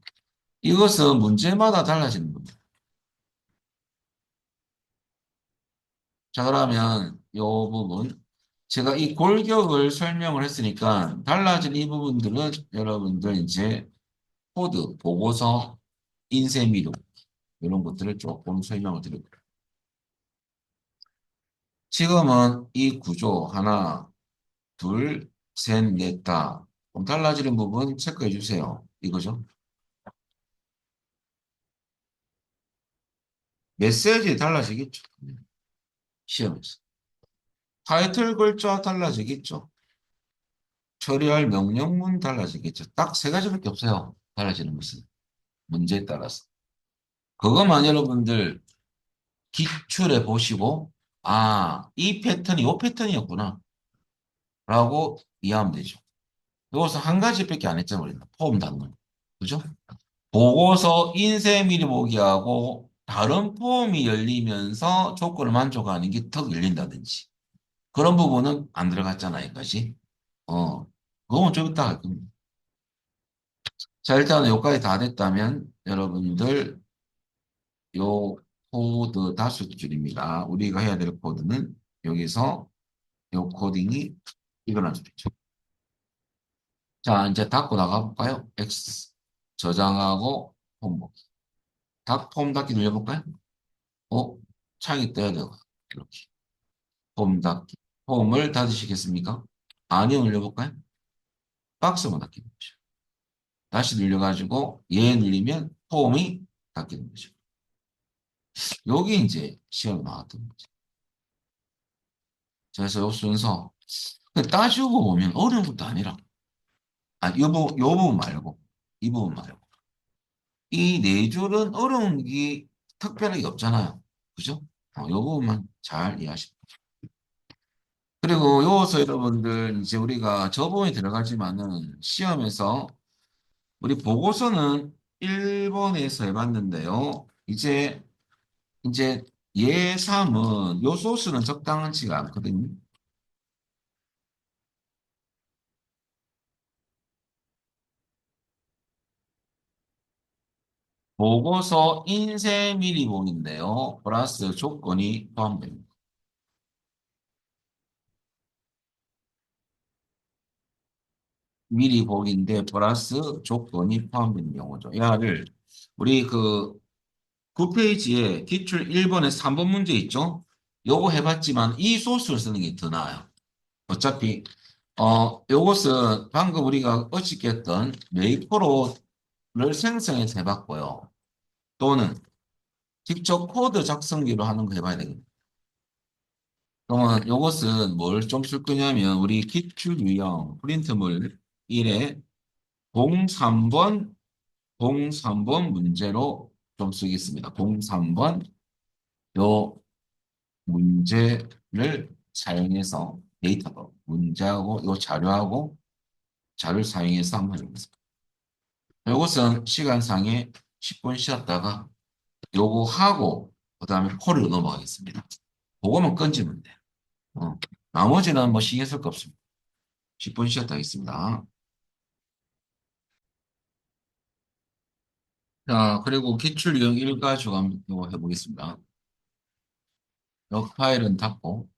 이것은 문제마다 달라지는 겁니다. 자, 그러면 이 부분 제가 이 골격을 설명을 했으니까 달라진 이 부분들은 여러분들 이제 코드, 보고서, 인쇄 미录 이런 것들을 조금 설명을 드릴게요. 지금은 이 구조 하나, 둘, 셋, 넷, 다. 그럼 달라지는 부분 체크해 주세요. 이거죠. 메시지 달라지겠죠. 시험에서. 타이틀 글자 달라지겠죠. 처리할 명령문 달라지겠죠. 딱 세 가지밖에 없어요. 달라지는 것은. 문제에 따라서. 그것만 여러분들 기출해 보시고, 아, 이 패턴이 요 패턴이었구나. 라고 이해하면 되죠. 여기서 한 가지밖에 안 했잖아요. 우리는. 폼 닫는. 그죠? 보고서 인쇄 미리 보기하고 다른 폼이 열리면서 조건을 만족하는 게 턱 열린다든지. 그런 부분은 안 들어갔잖아요. 여기까지. 그건 좀 이따 할 겁니다. 자, 일단 여기까지 다 됐다면 여러분들 요 코드 다섯 줄입니다. 우리가 해야 될 코드는 여기서 요 코딩이 일어날 수도 있죠. 자, 이제 닫고 나가볼까요? X 저장하고 폼 보기. 폼 닫기 눌러볼까요? 어? 창이 떠야 돼요. 이렇게. 폼 닫기. 폼을 닫으시겠습니까? 아니요 눌러볼까요? 박스만 닫기는 거죠. 다시 눌려가지고 얘 눌리면 폼이 닫히는 거죠. 여기 이제 시험이 나왔던 거죠. 그래서 요 순서. 근데 따지고 보면 어려운 것도 아니라. 아, 요 부분 말고. 이 부분 말고. 이 네 줄은 어려운 게 특별하게 없잖아요. 그죠? 요 부분만 잘 이해하시고. 그리고 요서 여러분들 이제 우리가 저번에 들어가지만은 시험에서 우리 보고서는 1번에서 해봤는데요. 이제 예삼은 요 소스는 적당하지가 않거든요. 보고서 인쇄 미리본인데요. 플러스 조건이 포함됩니다. 미리본인데 플러스 조건이 포함되는 경우죠. 야를 우리 그 9페이지에 기출 1번에서 3번 문제 있죠? 요거 해봤지만 이 소스를 쓰는 게 더 나아요. 어차피 요것은 방금 우리가 어저께 했던 메이크로를 생성해서 해봤고요. 또는 직접 코드 작성기로 하는 거 해봐야 되겠다. 그러면 요것은 뭘 좀 쓸 거냐면 우리 기출 유형 프린트물 1에 03번 03번 문제로 좀 쓰겠습니다. 03번 요 문제를 사용해서 데이터도 문제하고 요 자료하고 자료를 사용해서 한번 해보겠습니다. 요것은 시간상에 10분 쉬었다가 요거 하고 그다음에 콜로 넘어가겠습니다. 그거만 건지면 돼요. 어. 나머지는 뭐 신경 쓸 거 없습니다. 10분 쉬었다 하겠습니다. 자, 그리고 기출 유형 1 가지고 한번 이거 해보겠습니다. 이 파일은 닫고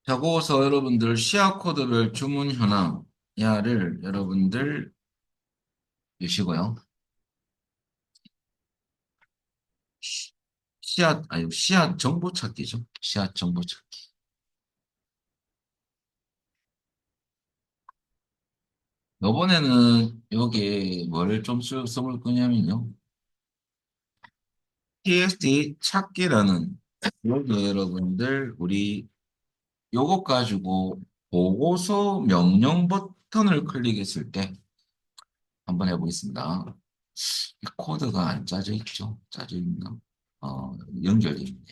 자, 거기서 여러분들 시야 코드별 주문 현황 야를 여러분들 주시고요. 씨앗, 아니, 씨앗 정보 찾기죠. 씨앗 정보 찾기. 요번에는 여기에 뭐를 좀 써볼 거냐면요. TXT 찾기라는 여기 여러분들 우리 요것 가지고 보고서 명령 버튼을 클릭했을 때 한번 해보겠습니다. 이 코드가 안 짜져 있죠? 짜져 있나? 연결돼 있네요.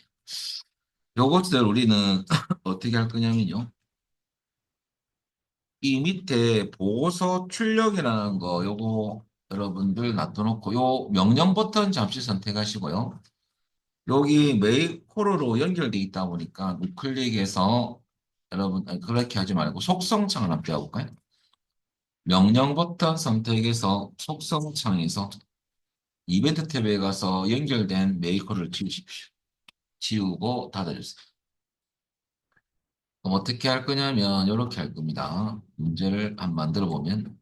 요것들 우리는 어떻게 할 거냐면요. 이 밑에 보고서 출력이라는 거 요거 여러분들 놔둬놓고 요 명령 버튼 잠시 선택하시고요. 여기 메일 코드로 연결돼 있다 보니까 우클릭해서 여러분 아니, 그렇게 하지 말고 속성창을 한번 띄워볼까요? 명령 버튼 선택해서 속성창에서 이벤트 탭에 가서 연결된 메일 코드를 지우십시오. 지우고 닫아주세요. 그럼 어떻게 할 거냐면 이렇게 할 겁니다. 문제를 한번 만들어 보면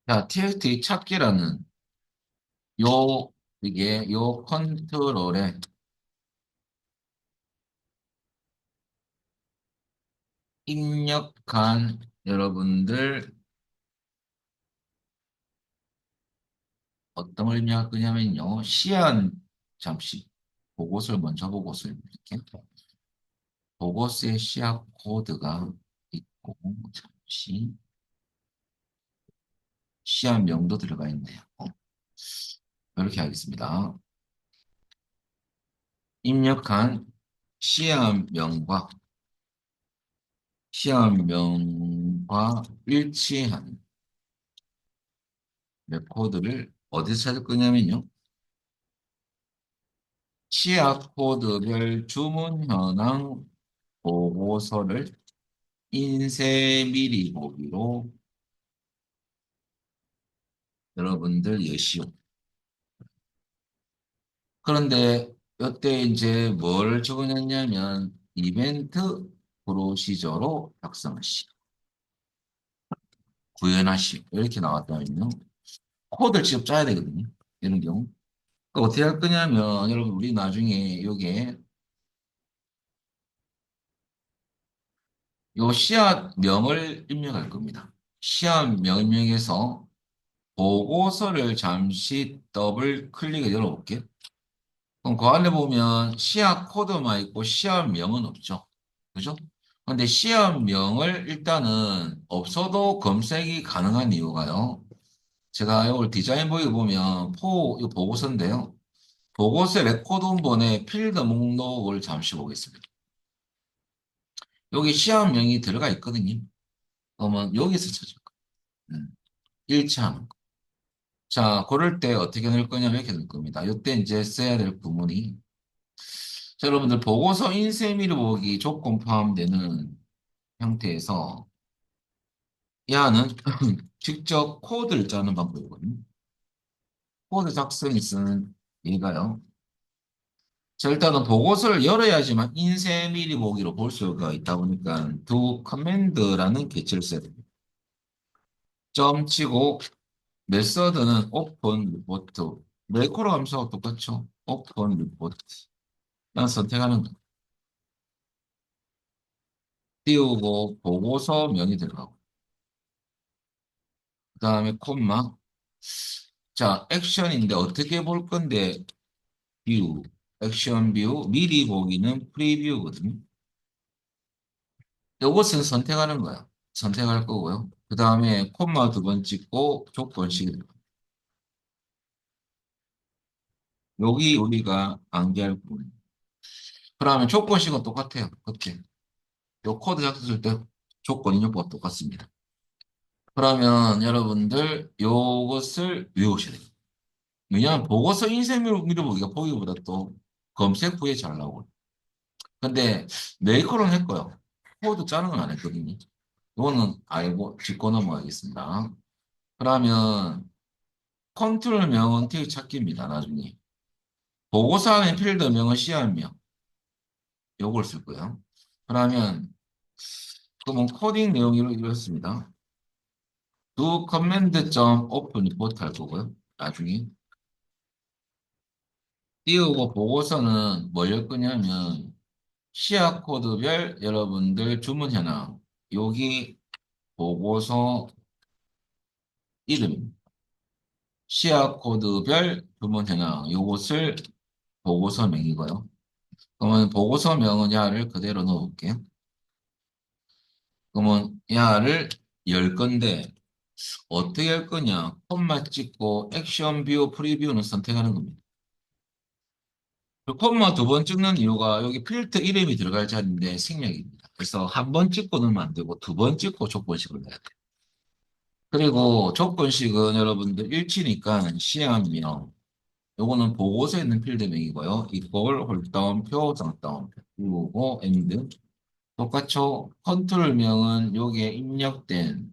자, txt 찾기라는 요 이게 요 컨트롤에 입력한 여러분들 어떤 걸 입력할 거냐면요. 시안 잠시 보고서를 먼저 보고서를 이렇게 보고서의 시약 코드가 있고 잠시 시험명도 들어가 있네요. 이렇게 하겠습니다. 입력한 시험명과 시험명과 일치한 레코드를 어디서 찾을 거냐면요. 시약 코드별 주문 현황 보고서를 인쇄 미리 보기로 여러분들 예시오. 그런데 이때 이제 뭘 적어냈냐면 이벤트 프로시저로 작성하시. 구현하시 이렇게 나왔다면요. 코드를 직접 짜야 되거든요. 이런 경우. 그러니까 어떻게 할 거냐면 여러분 우리 나중에 요게 요 씨앗명을 입력할 겁니다. 씨앗명 입력해서 보고서를 잠시 더블 클릭해 열어볼게요. 그럼 그 안에 보면 씨앗 코드만 있고 씨앗명은 없죠. 그죠? 근데 씨앗명을 일단은 없어도 검색이 가능한 이유가요. 제가 이걸 디자인 보기 보면 이 보고서인데요. 보고서 레코드 원본의 필드 목록을 잠시 보겠습니다. 여기 씨앗명이 들어가 있거든요. 그러면 여기서 찾을 거예요. 일치하는 거. 자, 그럴 때 어떻게 넣을 거냐면 이렇게 넣을 겁니다. 이때 이제 써야 될 구문이 자, 여러분들 보고서 인쇄미를 보기 조건 포함되는 형태에서 야는 직접 코드를 짜는 방법이거든요. 코드 작성이 쓰는 얘가요. 자, 일단은 보고서를 열어야지만 인쇄 미리 보기로 볼 수가 있다 보니까 두 커맨드라는 개체를 써야 됩니다. 점 치고 메서드는 오픈 리포트 매크로 함수하고 똑같죠. 오픈 리포트 난 선택하는 거 띄우고 보고서 명이 들어가고 그 다음에 콤마 자 액션인데 어떻게 볼 건데 뷰 액션 뷰 미리 보기는 프리뷰거든요. 이것은 선택하는 거야. 선택할 거고요. 그 다음에 콤마 두 번 찍고 조건식 여기 우리가 암기할 부분. 그러면 조건식은 똑같아요. 그때 요 코드 작성할 때 조건 입력과 똑같습니다. 그러면 여러분들 요것을 외우셔야 돼요. 왜냐하면 보고서 인쇄 밀어보기가 보기보다 또 검색 후에 잘 나오고. 근데 메이커는 했고요. 코드 짜는 건 안 했거든요. 이거는 알고 짚고 넘어가겠습니다. 그러면 컨트롤 명은 되게 찾기입니다. 나중에. 보고서 안에 필드명은 씨앗명. 요걸 쓸 거예요. 그러면 그러면 코딩 내용이 이렇습니다. do command 점 open report 할 거고요. 나중에 띄우고 보고서는 뭘 열 거냐면 시야 코드별 여러분들 주문 현황 여기 보고서 이름입니다. 시야 코드별 주문 현황 요것을 보고서명이고요. 그러면 보고서명은 야를 그대로 넣어볼게요. 그러면 야를 열 건데 어떻게 할 거냐? 콤마 찍고 액션 뷰 프리뷰는 선택하는 겁니다. 그 콤마 두 번 찍는 이유가 여기 필터 이름이 들어갈 자리인데 생략입니다. 그래서 한 번 찍고 넣으면 안 되고 두 번 찍고 조건식을 넣어야 돼요. 그리고 조건식은 여러분들 일치니까 시향명 요거는 보고서에 있는 필드명이고요. 이걸 홀다운표, 장다운표 그리고 엔드 똑같죠. 컨트롤명은 여기에 입력된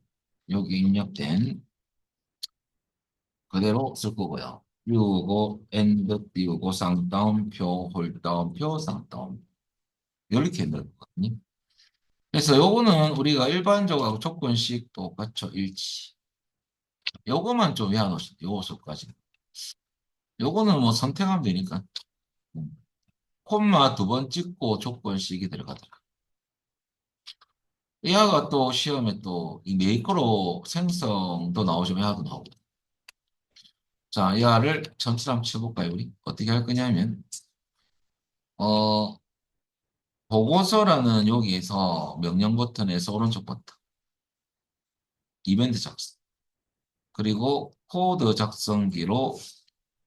그대로 쓸 거고요. 띄우고 엔드 띄우고 쌍따옴표 홀따옴표 쌍따옴 이렇게 넣을 거거든요. 그래서 요거는 우리가 일반적으로 조건식 똑같죠. 일치. 요거만 좀 외워놓으시면 요소까지. 요거는 뭐 선택하면 되니까. 음. 콤마 두 번 찍고 조건식이 들어가더라. 이하가 또 시험에 또 이 메이커로 생성도 나오시면 이하도 나오고. 자, 이하를 전체를 한번 쳐볼까요, 우리? 어떻게 할 거냐면, 어, 보고서라는 여기에서 명령 버튼에서 오른쪽 버튼, 이벤트 작성, 그리고 코드 작성기로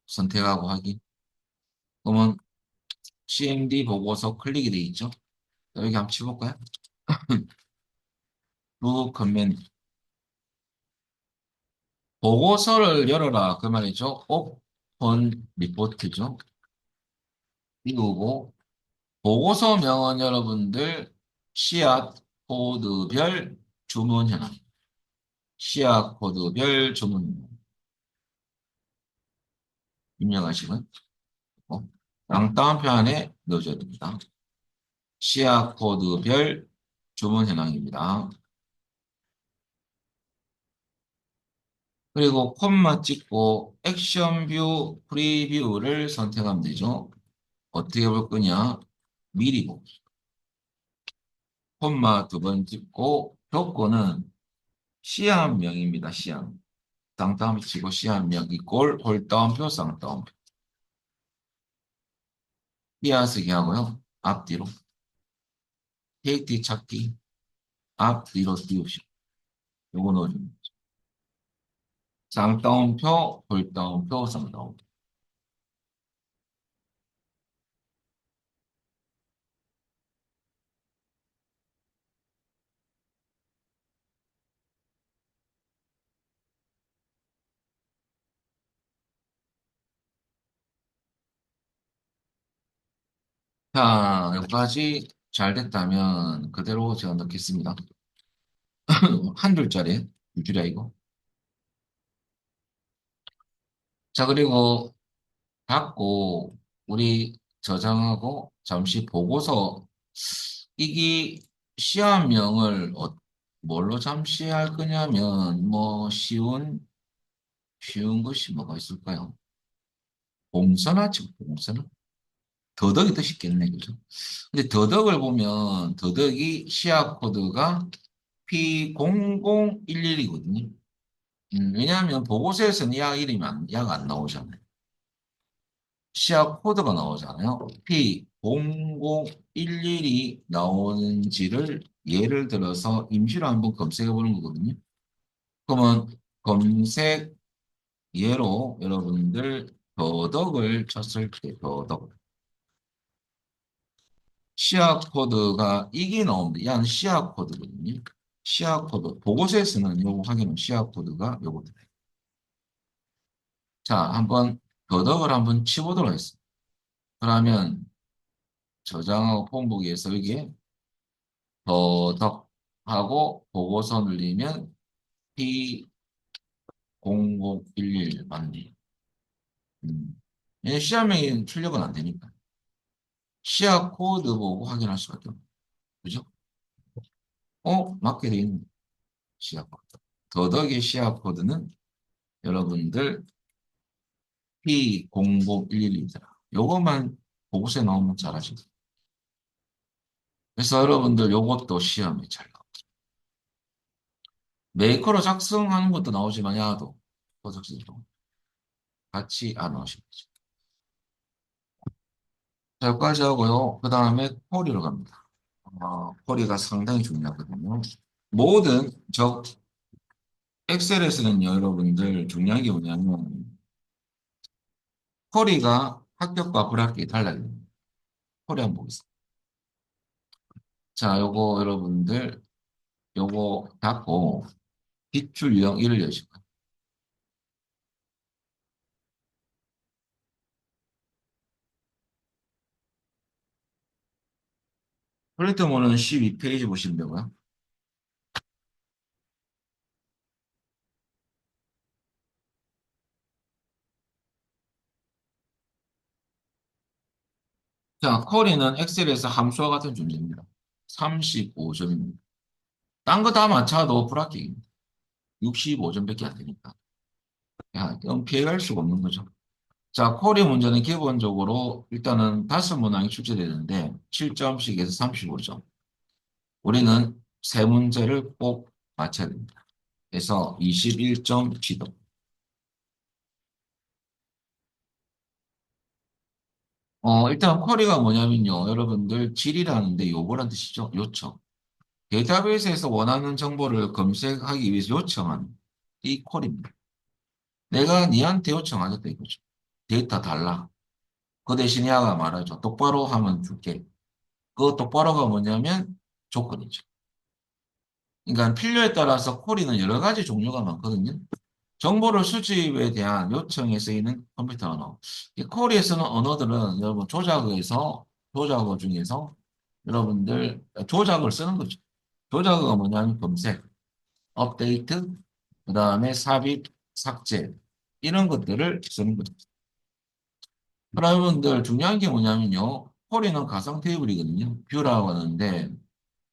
선택하고 하기. 그러면 CMD 보고서 클릭이 돼 있죠? 여기 한번 쳐볼까요? 루 커맨드. 보고서를 열어라. 그 말이죠. 오픈 리포트죠. 띄우고, 보고서 명은 여러분들 씨앗 코드별 주문 현황. 씨앗 코드별 주문 입력하시면 양따옴표 안에 넣어줘야 됩니다. 씨앗 코드별 주문 현황입니다. 그리고 콤마 찍고 액션 뷰 프리뷰를 선택하면 되죠. 어떻게 볼 거냐? 미리 보기. 콤마 두 번 찍고 조건은 시한명입니다. 시한. 쌍따옴 치고 시한명 이꼴 홀다운표 쌍따옴표. 띄어쓰기 하고요. 앞뒤로. KT 찾기. 앞뒤로 띄우시고. 요거 넣어줍니다. 쌍따옴표, 홀다운표, 쌍따옴표. 자, 여기까지 잘 됐다면 그대로 제가 넣겠습니다. 한 줄짜리, 두 줄이야, 이거. 자, 그리고 닫고, 우리 저장하고, 잠시 보고서, 이게 시험명을 뭘로 잠시 할 거냐면, 뭐, 쉬운 것이 뭐가 있을까요? 봉선화 치 봉선화? 더덕이 더 쉽겠네, 그죠? 근데 더덕을 보면, 더덕이 시야 코드가 P0011이거든요. 왜냐하면 보고서에서는 약 이름이 약 안 나오잖아요. 시약 코드가 나오잖아요. P0011이 나오는지를 예를 들어서 임시로 한번 검색해 보는 거거든요. 그러면 검색 예로 여러분들 더덕을 쳤을 때 더덕. 시약 코드가 이게 나옵니다. 얘는 시약 코드거든요. 시약 코드. 보고서에서는 요거 확인은 시약 코드가 요거다. 자, 한번 더덕을 한번 치보도록 하겠습니다. 그러면 저장하고 폼 보기에서 여기에 더덕하고 보고서 눌리면 P0011 맞네. 시야명이 출력은 안 되니까. 시야 코드 보고 확인할 수밖에 없네. 그죠? 맞게 돼 있네. 시야 코드. 더덕의 시야 코드는 여러분들 P0011이더라. 요것만 보고서에 나오면 잘하시고. 그래서 여러분들 요것도 시험에 잘 나와. 메이커로 작성하는 것도 나오지만 야도 도적들도 같이 안 나오시면 되죠. 자, 여기까지 하고요. 그 다음에 쿼리로 갑니다. 쿼리가 상당히 중요하거든요. 모든 엑셀에서는요, 여러분들 중요한 게 뭐냐면 쿼리가 합격과 불합격이 달라요. 쿼리 한번 보겠습니다. 자, 요거 여러분들 요거 닫고 빗줄 유형 1을 여시고 플랫폼은 12페이지 보시면 되고요. 자, 쿼리는 엑셀에서 함수와 같은 존재입니다. 35점입니다. 딴 거 다 맞춰도 불합격입니다. 65점밖에 안 되니까. 야, 그럼 피해갈 수가 없는 거죠. 자, 쿼리 문제는 기본적으로 일단은 다섯 문항이 출제되는데 7점씩에서 35점. 우리는 세 문제를 꼭 맞춰야 됩니다. 그래서 21점 취득. 일단 쿼리가 뭐냐면요. 여러분들 질이라는데 요거란 뜻이죠. 요청. 데이터베이스에서 원하는 정보를 검색하기 위해서 요청한 이 쿼리입니다. 내가 니한테 요청하겠다 이거죠. 데이터 달라. 그 대신 야가 말하죠. 똑바로 하면 줄게. 그 똑바로가 뭐냐면 조건이죠. 그러니까 필요에 따라서 쿼리는 여러 가지 종류가 많거든요. 정보를 수집에 대한 요청에 쓰이는 컴퓨터 언어. 이 쿼리에 쓰는 언어들은 여러분 조작어 중에서 여러분들 조작을 쓰는 거죠. 조작어가 뭐냐면 검색, 업데이트, 그 다음에 삽입, 삭제 이런 것들을 쓰는 거죠. 여러분들 중요한 게 뭐냐면요. 쿼리는 가상 테이블이거든요. 뷰라고 하는데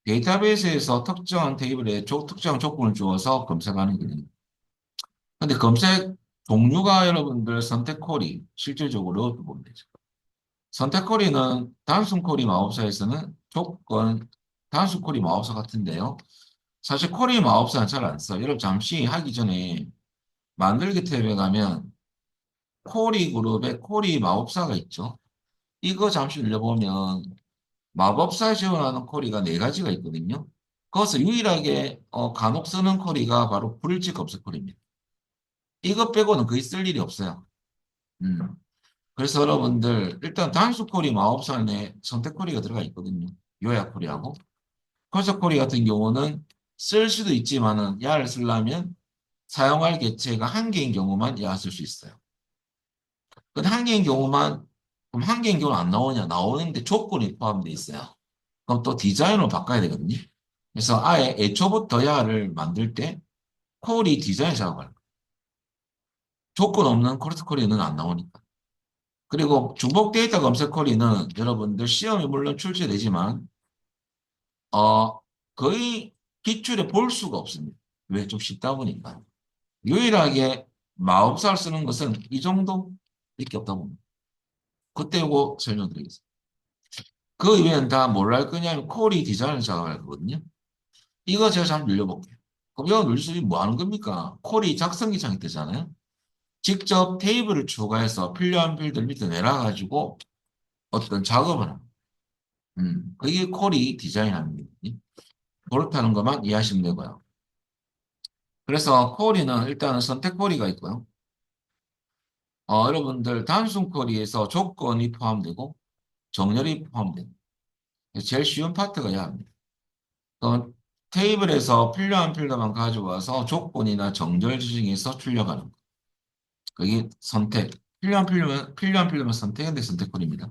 데이터베이스에서 특정한 테이블에 특정한 조건을 주어서 검색하는 거예요. 근데 검색 종류가 여러분들 선택 쿼리 실질적으로 보면 되죠. 선택 쿼리는 단순 쿼리 마법사에서는 조건 단순 쿼리 마법사 같은데요. 사실 쿼리 마법사는 잘 안 써요. 여러분 잠시 하기 전에 만들기 탭에 가면 쿼리 그룹에 쿼리 마법사가 있죠. 이거 잠시 눌러보면 마법사 지원하는 쿼리가 네 가지가 있거든요. 거기서 유일하게 간혹 쓰는 쿼리가 바로 불일치 검색 쿼리입니다. 이것 빼고는 거의 쓸 일이 없어요. 음. 그래서 여러분들 일단 단수 쿼리 마법사 안에 선택 쿼리가 들어가 있거든요. 요약 쿼리하고 컬서 쿼리 같은 경우는 쓸 수도 있지만은 야를 쓰려면 사용할 개체가 한 개인 경우만 야 쓸 수 있어요. 근데 한 개인 경우만 그럼 한 개인 경우는 안 나오냐? 나오는데 조건이 포함되어 있어요. 그럼 또 디자인으로 바꿔야 되거든요. 그래서 아예 애초부터 야를 만들 때 쿼리 디자인 작업을 해요. 조건 없는 컬서 쿼리는 안 나오니까. 그리고 중복 데이터 검색 쿼리는 여러분들 시험이 물론 출제되지만 어 거의 기출에 볼 수가 없습니다. 왜? 좀 쉽다 보니까. 유일하게 마법사를 쓰는 것은 이 정도밖에 없다 봅니다. 그때 이거 설명드리겠습니다. 그 이외에는 다 뭘 할 거냐면 쿼리 디자인을 작업할 거거든요. 이거 제가 잠깐 눌려볼게요. 그럼 이거 눌릴 수 있는 뭐 하는 겁니까? 쿼리 작성기 창이 뜨잖아요. 직접 테이블을 추가해서 필요한 필드를 밑에 내려가지고 어떤 작업을 합니다. 그게 쿼리 디자인하는 거거든요. 그렇다는 것만 이해하시면 되고요. 그래서 쿼리는 일단은 선택 쿼리가 있고요. 여러분들 단순 쿼리에서 조건이 포함되고 정렬이 포함됩니다. 제일 쉬운 파트가 야합니다. 그럼 테이블에서 필요한 필더만 가져와서 조건이나 정렬 지정에서 출력하는 거. 그게 선택. 필요한 필요만 선택인데 선택권입니다.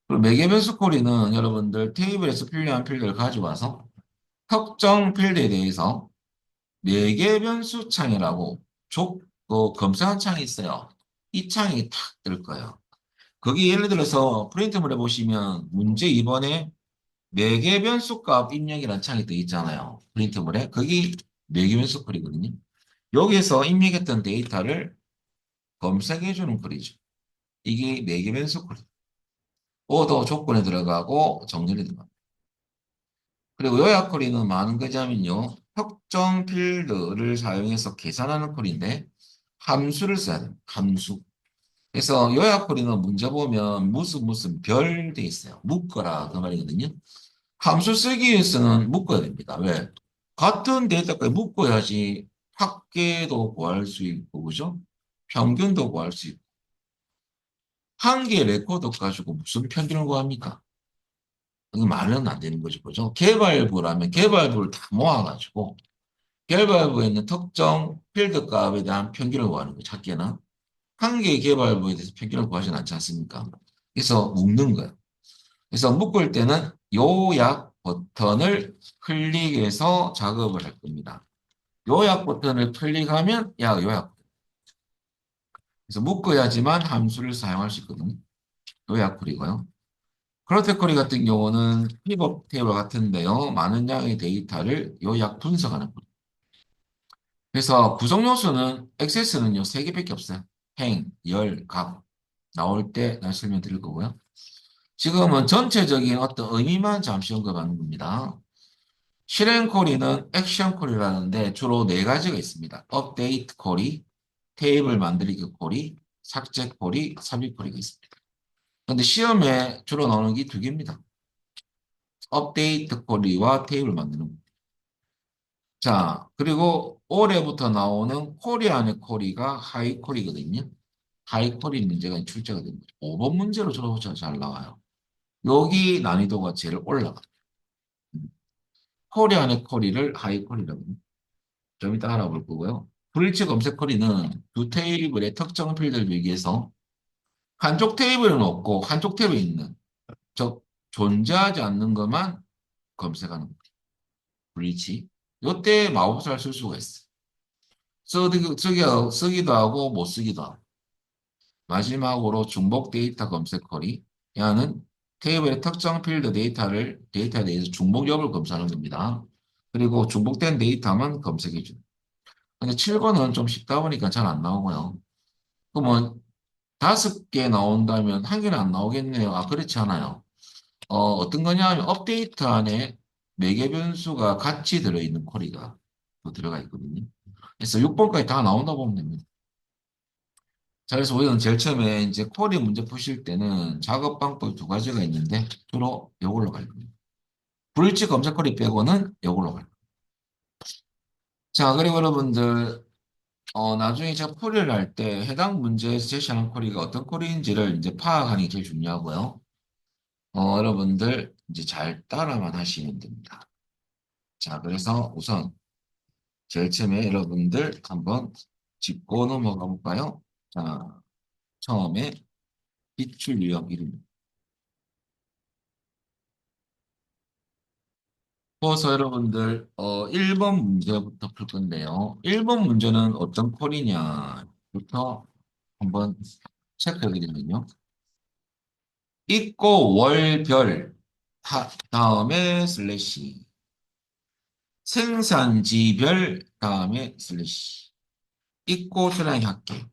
그리고 매개 변수 쿼리는 여러분들 테이블에서 필요한 필드를 가져와서 특정 필드에 대해서 매개 변수 창이라고 검색한 창이 있어요. 이 창이 탁 뜰 거예요. 거기 예를 들어서 프린트물 해보시면 문제 2번에 매개 변수 값 입력이라는 창이 떠 있잖아요. 프린트물에. 거기 매개 변수 쿼리거든요. 여기서 입력했던 데이터를 검색해 주는 쿼리죠. 이게 매개 변수 쿼리. 오더 조건에 들어가고 정렬에 들어갑니다. 그리고 요약 쿼리는 많은 거냐면요. 특정 필드를 사용해서 계산하는 쿼리인데 함수를 써야 돼요. 함수. 그래서 요약 쿼리는 문제 보면 무슨 별 돼 있어요. 묶어라 그 말이거든요. 함수 쓰기 위해서는 묶어야 됩니다. 왜? 같은 데이터까지 묶어야지 합계도 구할 수 있고, 그죠? 평균도 구할 수 있고. 한 개의 레코드 가지고 무슨 평균을 구합니까? 이거 말은 안 되는 거죠, 그죠? 개발부라면 개발부를 다 모아가지고 개발부에 있는 특정 필드 값에 대한 평균을 구하는 거죠, 작게는. 한 개의 개발부에 대해서 평균을 구하지는 않지 않습니까? 그래서 묶는 거예요. 그래서 묶을 때는 요약 버튼을 클릭해서 작업을 할 겁니다. 요약 버튼을 클릭하면 요약. 그래서 묶어야지만 함수를 사용할 수 있거든요. 요약 쿼리고요. 크로테 쿼리 같은 경우는 픽업 테이블 같은데요. 많은 양의 데이터를 요약 분석하는 쿼리. 그래서 구성 요소는 액세스는요. 세 개밖에 없어요. 행, 열, 각. 나올 때 날 설명드릴 거고요. 지금은 전체적인 어떤 의미만 잠시 언급하는 겁니다. 실행 쿼리는 액션 쿼리라는데 주로 네 가지가 있습니다. 업데이트 쿼리, 테이블 만들기 쿼리, 삭제 쿼리, 삽입 쿼리가 있습니다. 그런데 시험에 주로 나오는 게 두 개입니다. 업데이트 쿼리와 테이블 만드는 거. 자, 그리고 올해부터 나오는 쿼리 안의 쿼리가 하이 쿼리거든요. 하이 쿼리 문제가 출제가 됩니다. 5번 문제로 주로 잘 나와요. 여기 난이도가 제일 올라가요. 쿼리 안의 쿼리를 하이 쿼리라고 합니다. 좀 이따 알아볼 거고요. 불일치 검색 쿼리는 두 테이블의 특정 필드를 위해서 한쪽 테이블은 없고 한쪽 테이블에 있는 즉 존재하지 않는 것만 검색하는 거예요. 불일치. 이때 마법사를 쓸 수가 있어. 쓰기도 하고 못 쓰기도 하고. 마지막으로 중복 데이터 검색 쿼리. 야는 테이블의 특정 필드 데이터에 대해서 중복 여부를 검사하는 겁니다. 그리고 중복된 데이터만 검색해 줍니다. 근데 7번은 좀 쉽다 보니까 잘 안 나오고요. 그러면 5개 나온다면 한 개는 안 나오겠네요. 아, 그렇지 않아요. 어떤 거냐 하면 업데이트 안에 매개 변수가 같이 들어있는 쿼리가 또 들어가 있거든요. 그래서 6번까지 다 나온다 보면 됩니다. 자, 그래서 우리는 제일 처음에 이제 쿼리 문제 푸실 때는 작업 방법이 두 가지가 있는데 주로 이걸로 갈 겁니다. 불일치 검색 쿼리 빼고는 이걸로 갈 겁니다. 자, 그리고 여러분들 나중에 제가 쿼리를 할 때 해당 문제에서 제시하는 쿼리가 어떤 쿼리인지를 이제 파악하는 게 제일 중요하고요. 여러분들 이제 잘 따라만 하시면 됩니다. 자, 그래서 우선 제일 처음에 여러분들 한번 짚고 넘어가 볼까요? 자, 처음에 기출 유형 이름. 그래서 여러분들 1번 문제부터 풀 건데요. 1번 문제는 어떤 콜이냐부터 한번 체크해 드리면요. 있고 월별 다음에 슬래시 생산지별 다음에 슬래시 있고 수량이 합계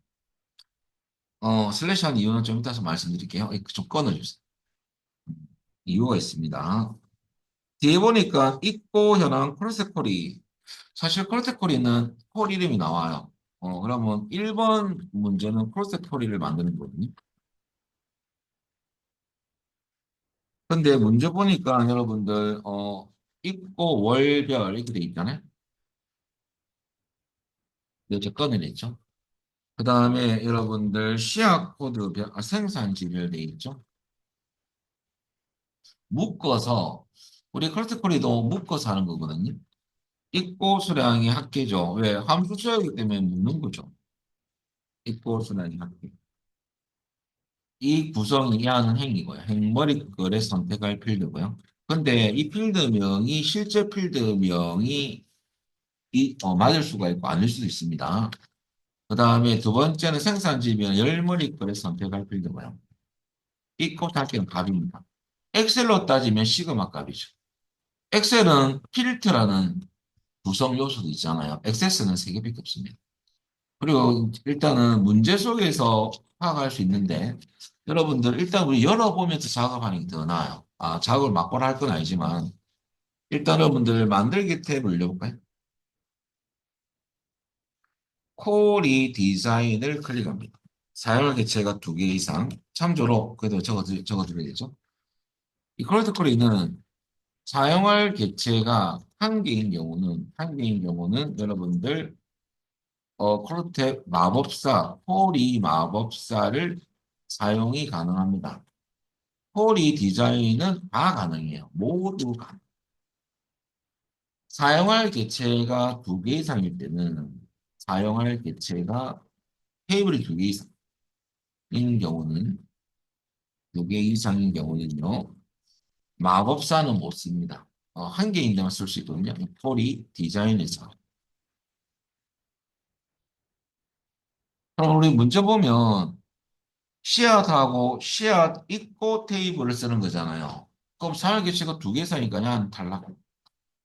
슬래시 한 이유는 좀 이따서 말씀드릴게요. 이거 좀 끊어주세요. 이유가 있습니다. 뒤에 보니까 있고 현황 콜세콜이 사실 콜세콜이는 콜 이름이 나와요. 그러면 1번 문제는 콜세콜이를 만드는 거거든요. 근데 문제 보니까 여러분들 있고 월별 이렇게 돼 있잖아요. 이제 꺼내냈죠. 그 다음에 여러분들 시약 코드 생산지별 돼 있죠. 묶어서 우리 콜세콜이도 묶어서 하는 거거든요. 있고 수량이 합계죠. 왜? 함수 수역이기 때문에 묻는 거죠. 있고 수량이 합계. 이 구성이 하는 행위고요. 행머리글에 선택할 필드고요. 근데 이 필드명이 실제 필드명이 맞을 수가 있고 아닐 수도 있습니다. 그 다음에 두 번째는 생산지명 열머리글에 선택할 필드고요. 있고 닫기는 값입니다. 엑셀로 따지면 시그마 값이죠. 엑셀은 필트라는 구성 요소도 있잖아요. 액세스는 세 개밖에 없습니다. 그리고 일단은 문제 속에서 파악할 수 있는데 여러분들 일단 우리 열어보면서 작업하는 게 더 나아요. 작업을 막고라 할 건 아니지만 일단 여러분들 만들기 탭을 눌러볼까요? 콜이 디자인을 클릭합니다. 사용할 개체가 2개 이상 참조로 그래도 적어드려야 되죠. 이 컬트 콜리는 사용할 개체가 한 개인 경우는 여러분들 콜텍 마법사, 폴이 마법사를 사용이 가능합니다. 폴이 디자인은 다 가능해요. 모두 가능. 사용할 개체가 2개 이상일 때는 사용할 개체가 테이블이 2개 이상인 경우는 2개 이상인 경우는요. 마법사는 못 씁니다. 한 개인데만 쓸 수 있거든요. 폴이 디자인에서. 그럼 우리 문제 보면 씨앗하고 씨앗 있고 테이블을 쓰는 거잖아요. 그럼 사용 개체가 2개 이상이니까 그냥 탈락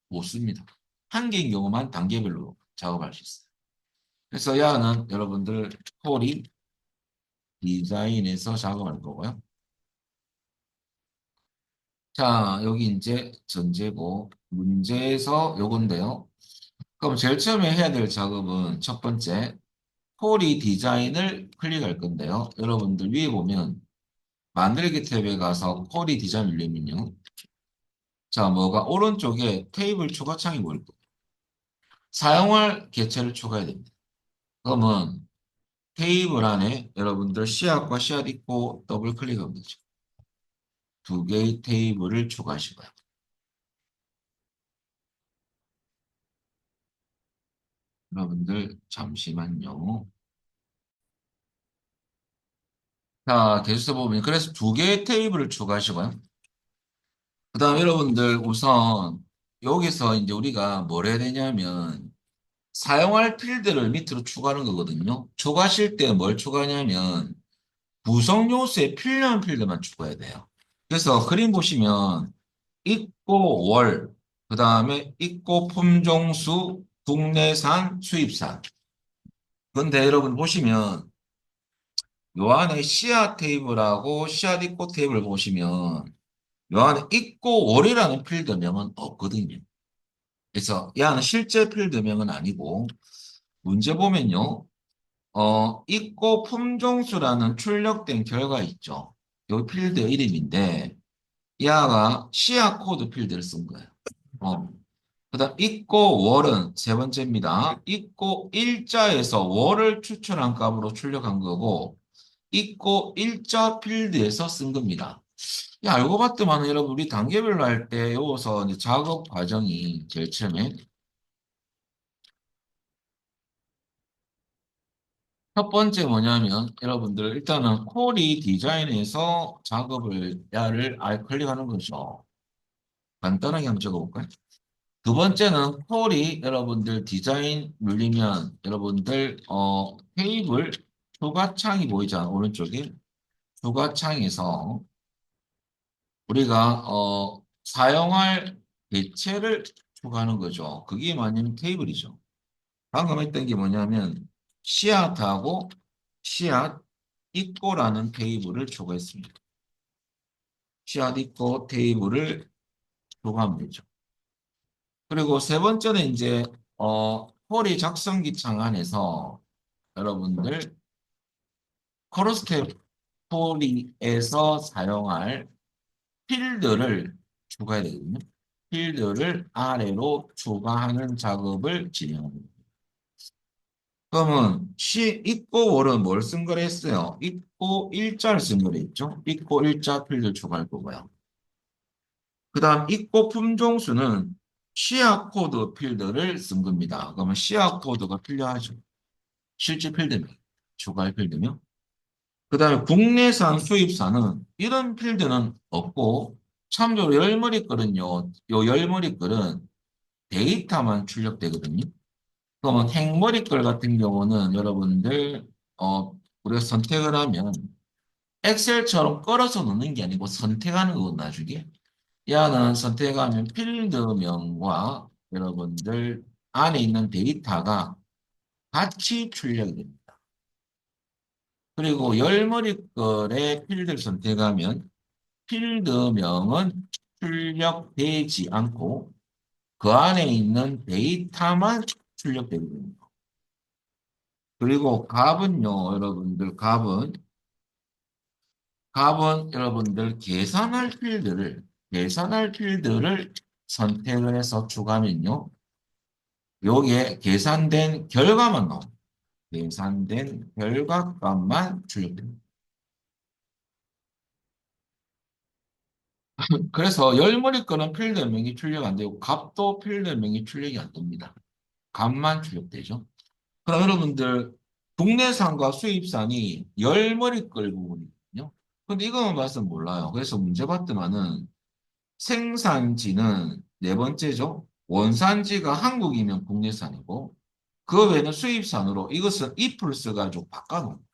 못 씁니다. 한 개인 경우만 단계별로 작업할 수 있어요. 그래서 야는 여러분들 폴이 디자인에서 작업할 거고요. 자, 여기 이제 전제고 문제에서 요건데요. 그럼 제일 처음에 해야 될 작업은 첫 번째 폴이 디자인을 클릭할 건데요. 여러분들 위에 보면 만들기 탭에 가서 폴이 디자인 누르면요. 자, 뭐가 오른쪽에 테이블 추가 창이 보일 거예요. 사용할 개체를 추가해야 됩니다. 그러면 테이블 안에 여러분들 씨앗과 씨앗 있고 더블 클릭하면 되죠. 2개의 테이블을 추가하시고요. 여러분들 잠시만요. 자, 계속 보면 그래서 2개의 테이블을 추가하시고요. 그 다음 여러분들 우선 여기서 이제 우리가 뭘 해야 되냐면 사용할 필드를 밑으로 추가하는 거거든요. 추가하실 때 뭘 추가하냐면 구성 요소에 필요한 필드만 추가해야 돼요. 그래서 그림 보시면 있고 월, 그 다음에 있고 품종수, 국내산, 수입산. 근데 여러분 보시면 요 안에 씨앗 테이블하고 씨앗 입고 테이블 보시면 요 안에 입고 월이라는 필드명은 없거든요. 그래서 얘는 실제 필드명은 아니고 문제 보면요. 입고 품종수라는 출력된 결과 있죠. 요 필드 이름인데 얘가 씨앗 코드 필드를 쓴 거예요. 어. 그다음 있고 월은 세 번째입니다. 있고 일자에서 월을 추출한 값으로 출력한 거고 있고 일자 필드에서 쓴 겁니다. 야, 알고 봤더만 여러분 우리 단계별로 할 때 요서 이제 작업 과정이 제일 처음에 첫 번째 뭐냐면 여러분들 일단은 콜이 디자인에서 작업을 야를 아예 클릭하는 거죠. 간단하게 한번 적어볼까요? 두 번째는 콜이 여러분들 디자인 눌리면 여러분들 테이블 추가창이 보이잖아 오른쪽에 추가창에서 우리가 사용할 대체를 추가하는 거죠. 그게 뭐냐면 테이블이죠. 방금 했던 게 뭐냐면 씨앗하고 씨앗 입고라는 테이블을 추가했습니다. 씨앗 입고 테이블을 추가하면 되죠. 그리고 세 번째는 이제 폴이 작성기 창 안에서 여러분들 커러스텝 폴리에서 사용할 필드를 추가해야 되거든요. 필드를 아래로 추가하는 작업을 진행합니다. 그러면 시 있고 월은 뭘 쓴 거라 했어요? 있고 일자를 쓴 거라 했죠? 있고 일자 필드 추가할 거고요. 그 다음 있고 품종수는 시야 코드 필드를 쓴 겁니다. 그러면 시야 코드가 필요하죠. 실제 필드명, 추가할 필드명. 그 다음에 국내산 수입산은 이런 필드는 없고 참조로 열머리 글은요. 요 열머리 글은 데이터만 출력되거든요. 그러면 행머리 글 같은 경우는 여러분들 우리가 선택을 하면 엑셀처럼 끌어서 넣는 게 아니고 선택하는 거거든요. 나중에. 얘는 선택하면 필드명과 여러분들 안에 있는 데이터가 같이 출력이 됩니다. 그리고 열머리 글의 필드를 선택하면 필드명은 출력되지 않고 그 안에 있는 데이터만 출력되거든요. 그리고 값은요, 여러분들, 값은 여러분들 계산할 필드를 선택을 해서 추가하면요. 요게 계산된 결과만 나옵니다. 계산된 결과값만 출력됩니다. 그래서 열머리 거는 필드명이 출력 안 되고 값도 필드명이 출력이 안 됩니다. 값만 출력되죠. 그럼 여러분들 국내산과 수입산이 열머리 걸 부분이거든요. 근데 이거만 봐서 몰라요. 그래서 문제 봤더만은 생산지는 네 번째죠. 원산지가 한국이면 국내산이고 그 외에는 수입산으로 이것은 if를 써가지고 바꿔놓은 거예요.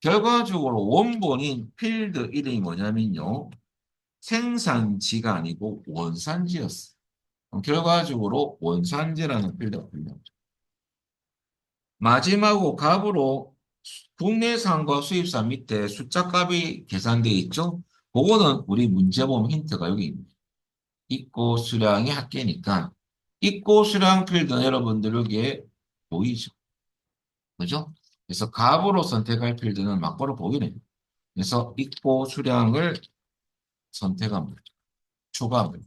결과적으로 원본인 필드 이름이 뭐냐면요. 생산지가 아니고 원산지였어요. 그럼 결과적으로 원산지라는 필드가 풀려요. 마지막으로 값으로 국내산과 수입산 밑에 숫자 값이 계산되어 있죠? 그거는 우리 문제 보면 힌트가 여기 있습니다. 입고 수량이 합계니까 입고 수량 필드는 여러분들 여기에 보이죠? 그죠? 그래서 값으로 선택할 필드는 막바로 보이네요. 그래서 입고 수량을 선택합니다. 추가합니다.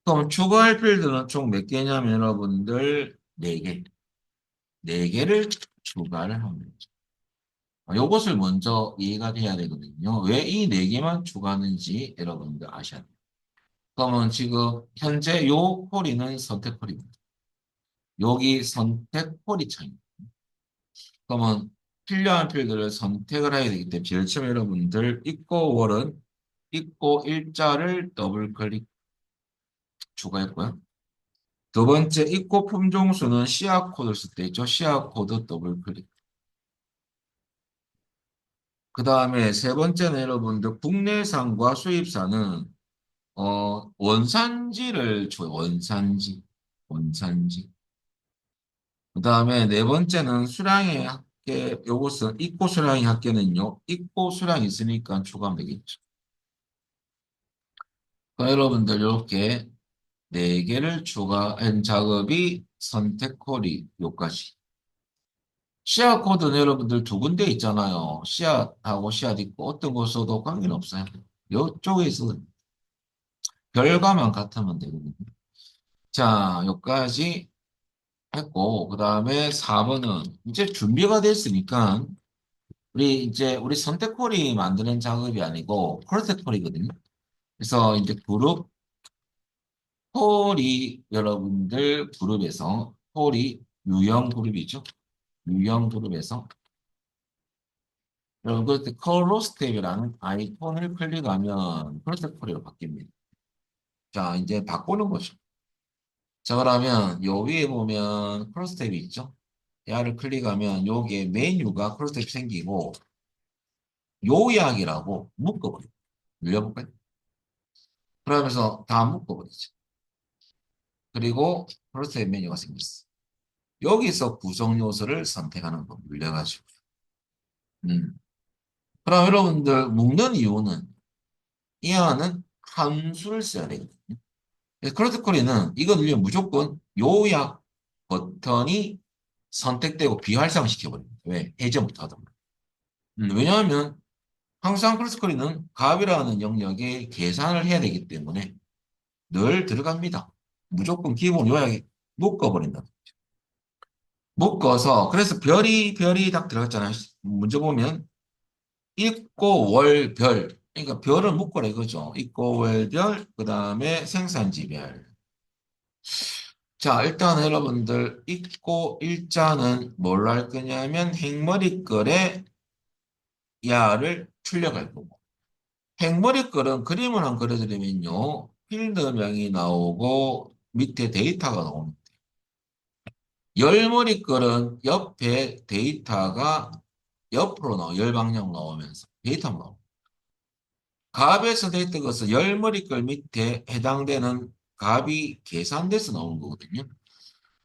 그럼 추가할 필드는 총 몇 개냐면 여러분들 네개네개를 추가를 합니다. 요것을 먼저 이해가 돼야 되거든요. 왜 이 네 개만 추가하는지 여러분들 아셔야 돼요. 그러면 지금 현재 요 폴이는 선택 폴입니다. 여기 선택 폴이 차입니다. 그러면 필요한 필드를 선택을 해야 되기 때문에 제일 처음 여러분들 입고 월은 입고 일자를 더블 클릭 추가했고요. 두 번째 입고 품종수는 씨앗 코드를 쓸 때 있죠. 씨앗 코드 더블 클릭. 그 다음에 세 번째는 여러분들 국내산과 수입산은 원산지를 줘요. 원산지. 원산지. 그 다음에 네 번째는 수량의 합계, 요것은 입고 수량의 합계는요. 입고 수량이 있으니까 추가하면 되겠죠. 그러니까 여러분들 이렇게 네 개를 추가한 작업이 선택 콜이 요까지. 씨앗 코드는 여러분들 두 군데 있잖아요. 씨앗하고 씨앗 있고 어떤 거 써도 관계는 없어요. 요쪽에서 결과만 같으면 되거든요. 자, 여기까지 했고, 그 다음에 4번은 이제 준비가 됐으니까 우리 선택콜이 만드는 작업이 아니고 콜택콜이거든요. 그래서 이제 그룹 콜이 여러분들 그룹에서 콜이 유형 그룹이죠. 유형 그룹에서 여러분 그 컬러 스텝이라는 아이콘을 클릭하면 콜택콜이로 바뀝니다. 자, 이제 바꾸는 거죠. 자, 그러면 요 위에 보면 컬러 스텝이 있죠. 얘를 클릭하면 요게 메뉴가 컬러 스텝이 생기고 요약이라고 묶어버려요. 눌려볼까요? 그러면서 다 묶어버리죠. 그리고 프로세스 메뉴가 생겼어. 여기서 구성 요소를 선택하는 거 눌려가지고. 음. 그럼 여러분들 묶는 이유는 이 안은 함수를 써야 되거든요. 크로트콜리는 이거 누르면 무조건 요약 버튼이 선택되고 비활성화 시켜버립니다. 왜? 예전부터 하던 거. 왜냐하면 항상 크로트콜리는 값이라는 영역에 계산을 해야 되기 때문에 늘 들어갑니다. 무조건 기본 요약에 묶어버린다. 묶어서 그래서 별이 딱 들어갔잖아요. 문제 보면 있고 월 별. 그러니까 별을 묶어라 이거죠. 있고 월 별, 그 다음에 생산지별. 자, 일단 여러분들 있고 일자는 뭘로 할 거냐면 행머리글에 야를 출력할 거고. 행머리글은 그림을 한 그려드리면요. 필드명이 나오고 밑에 데이터가 나옵니다. 열머리글은 옆에 데이터가 옆으로 나와, 열 방향 나오면서 데이터가 나와. 값에서 데이터 것은 열머리글 밑에 해당되는 값이 계산돼서 나오는 거거든요.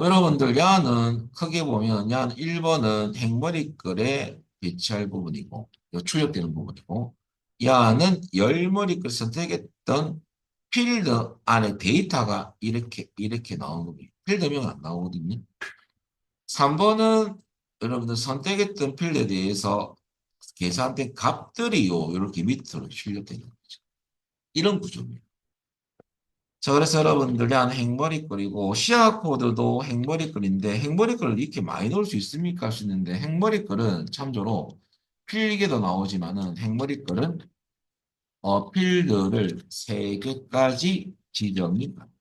여러분들 야는 크게 보면 야는 1번은 행머리글에 배치할 부분이고 출력되는 부분이고 야는 열머리글 선택했던 필드 안에 데이터가 이렇게 나오는 거예요. 필드명은 안 나오거든요. 3번은 여러분들 선택했던 필드에 대해서 계산된 값들이요. 이렇게 밑으로 출력되는 거죠. 이런 구조입니다. 자, 그래서 여러분들이 하는 행머리글이고 시야 코드도 행머리글인데 행머리글을 이렇게 많이 넣을 수 있습니까? 할 수 있는데 행머리글은 참조로 필기도 나오지만은 행머리글은 필드를 3개까지 지정이 가능합니다.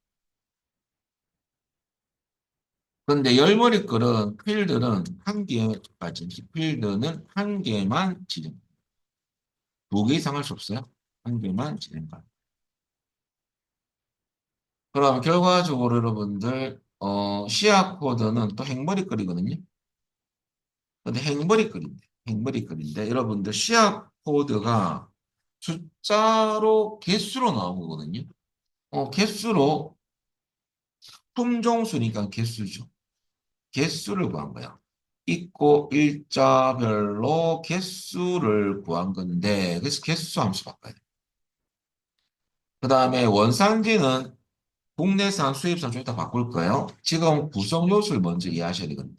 그런데 열머리글은 필드는 한 개까지, 필드는 한 개만 지정. 2개 이상 할 수 없어요. 한 개만 진행 가능. 그럼 결과적으로 여러분들 시야 코드는 또 행머리글이거든요. 근데 행머리글인데 여러분들 시야 코드가 숫자로 개수로 나온 거거든요. 개수로 품종수니까 개수죠. 개수를 구한 거야. 있고 일자별로 개수를 구한 건데 그래서 개수 함수 바꿔야 돼. 그 다음에 원산지는 국내산, 수입산 좀 이따 바꿀 거예요. 지금 구성 요소를 먼저 이해하셔야 되거든요.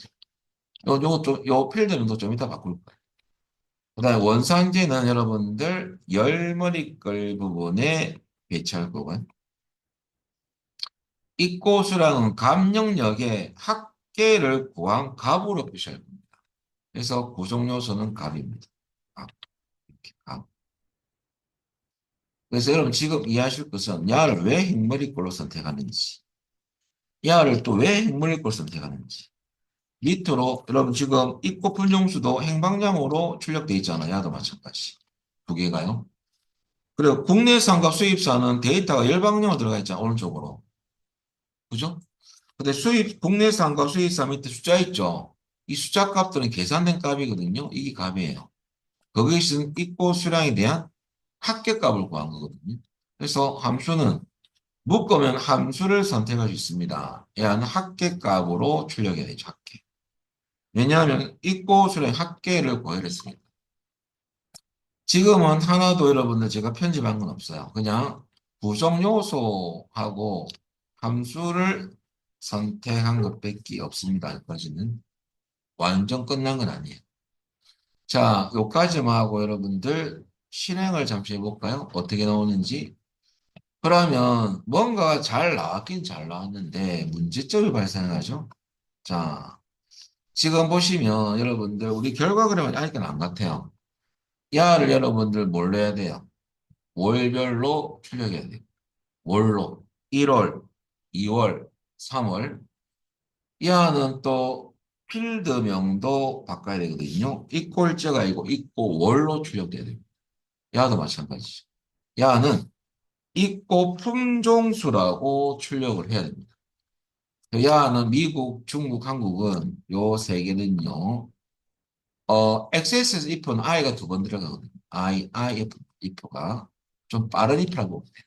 요 필드는 좀 이따 바꿀 거예요. 그 다음에 원산지는 여러분들 열머리글 부분에 배치할 거고요. 입고수량은 값 영역에 합계를 구한 값으로 표시할 겁니다. 그래서 구성 요소는 값입니다. 값. 이렇게 값. 그래서 여러분 지금 이해하실 것은 야를 왜 행머리꼴로 선택하는지, 야를 또 왜 행머리꼴로 선택하는지. 밑으로 여러분 지금 입고 분용수도 행방량으로 출력되어 있잖아요. 야도 마찬가지. 2개가요. 그리고 국내산과 수입산은 데이터가 열방량으로 들어가 있잖아요. 오른쪽으로. 그죠? 근데 국내산과 수입산 밑에 숫자 있죠? 이 숫자 값들은 계산된 값이거든요. 이게 값이에요. 거기에 있는 입고 수량에 대한 합계값을 구한 거거든요. 그래서 함수는 묶으면 함수를 선택할 수 있습니다. 얘는 합계값으로 출력해야 되죠. 합계. 왜냐하면 입고 수령 합계를 고혈했습니다. 지금은 하나도 여러분들 제가 편집한 건 없어요. 그냥 구성 요소하고 함수를 선택한 것밖에 없습니다. 여기까지는. 완전 끝난 건 아니에요. 자, 요까지만 하고 여러분들 실행을 잠시 해볼까요? 어떻게 나오는지. 그러면 뭔가 잘 나왔긴 잘 나왔는데 문제점이 발생하죠. 자, 지금 보시면 여러분들 우리 결과 그림은 아직은 안 같아요. 야를 여러분들 뭘로 해야 돼요? 월별로 출력해야 돼요. 월로. 1월, 2월, 3월. 야는 또 필드명도 바꿔야 되거든요. 있고 일자가 아니고 있고 월로 출력돼야 돼요. 야도 마찬가지죠. 야는 있고 품종수라고 출력을 해야 됩니다. 야는 미국, 중국, 한국은 요 세 개는요. XS에서 if는 I가 두 번 들어가거든요. if가 좀 빠른 if라고 보면 돼요.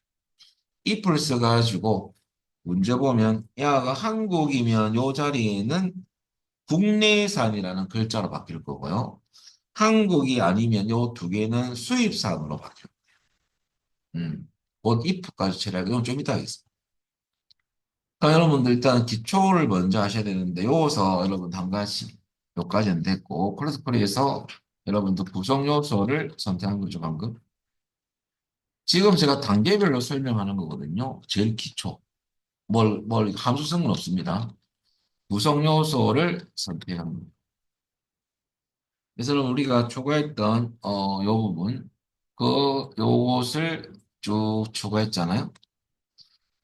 if를 써가지고 문제 보면 야가 한국이면 요 자리에는 국내산이라는 글자로 바뀔 거고요. 한국이 아니면 요 두 개는 수입산으로 바뀔 거예요. 곧 if까지 처리하고 이건 좀 이따 하겠습니다. 그럼 여러분들 일단 기초를 먼저 하셔야 되는데 여기서 여러분 한 가지 요까지는 됐고 크로스코리에서 여러분들 구성 요소를 선택한 거죠 방금. 지금 제가 단계별로 설명하는 거거든요. 제일 기초. 뭘 함수성은 없습니다. 구성 요소를 선택한 겁니다. 그래서 우리가 초과했던 요 부분 요것을 쭉 초과했잖아요.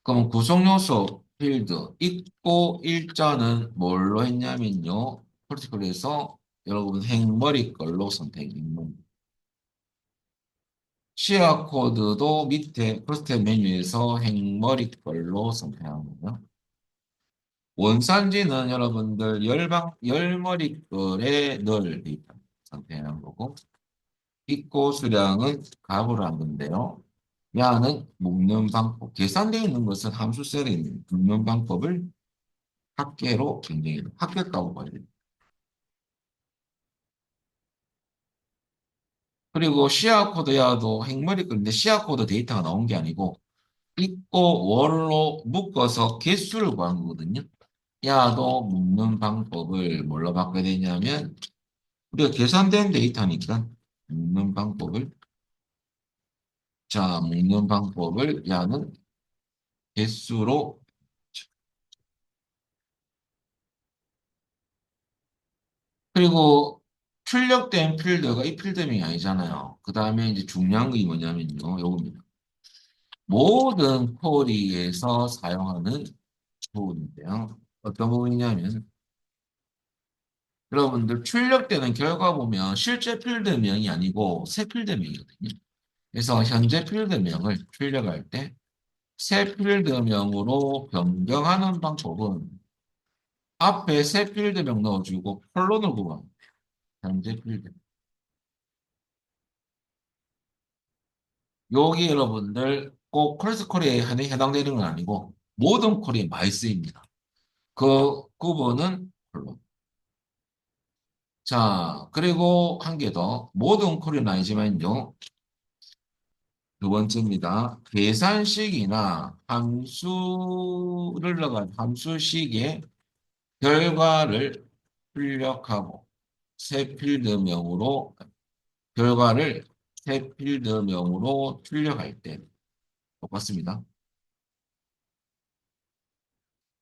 그럼 구성 요소 필드 있고 일자는 뭘로 했냐면요. 프로토콜에서 여러분 행머리 걸로 선택입니다. 시야 코드도 밑에 프로스텝 메뉴에서 행머리 걸로 선택하는 거고요. 원산지는 여러분들 열머리 걸에 넣을 데이터 선택하는 거고 입고 수량은 값으로 한 건데요. 야는 묶는 방법, 계산되어 있는 것은 함수 셀에 있는 묶는 방법을 합계로 변경해요. 합계값으로 봐야 돼요. 그리고 시야 코드 야도 행머리 건데 시야 코드 데이터가 나온 게 아니고 있고 월로 묶어서 개수를 구한 거거든요. 야도 묶는 방법을 뭘로 바꿔야 되냐면 우리가 계산된 데이터니까 묶는 방법을 묶는 방법을 야는 개수로 그리고 출력된 필드가 이 필드명이 아니잖아요. 그 다음에 이제 중요한 게 뭐냐면요. 요겁니다. 모든 쿼리에서 사용하는 부분인데요. 어떤 부분이냐면 여러분들 출력되는 결과 보면 실제 필드명이 아니고 새 필드명이거든요. 그래서 현재 필드명을 출력할 때 새 필드명으로 변경하는 방법은 앞에 새 필드명 넣어주고 콜론을 구합니다. 현재 필드. 여기 여러분들 꼭 크로스 쿼리에 해당되는 건 아니고 모든 쿼리에 많이 쓰입니다. 그 구분은 콜론. 자, 그리고 한 개 더. 모든 쿼리는 아니지만요. 두 번째입니다. 계산식이나 함수를 넣어간 함수식의 결과를 출력하고 새 필드명으로 결과를 새 필드명으로 출력할 때 똑같습니다.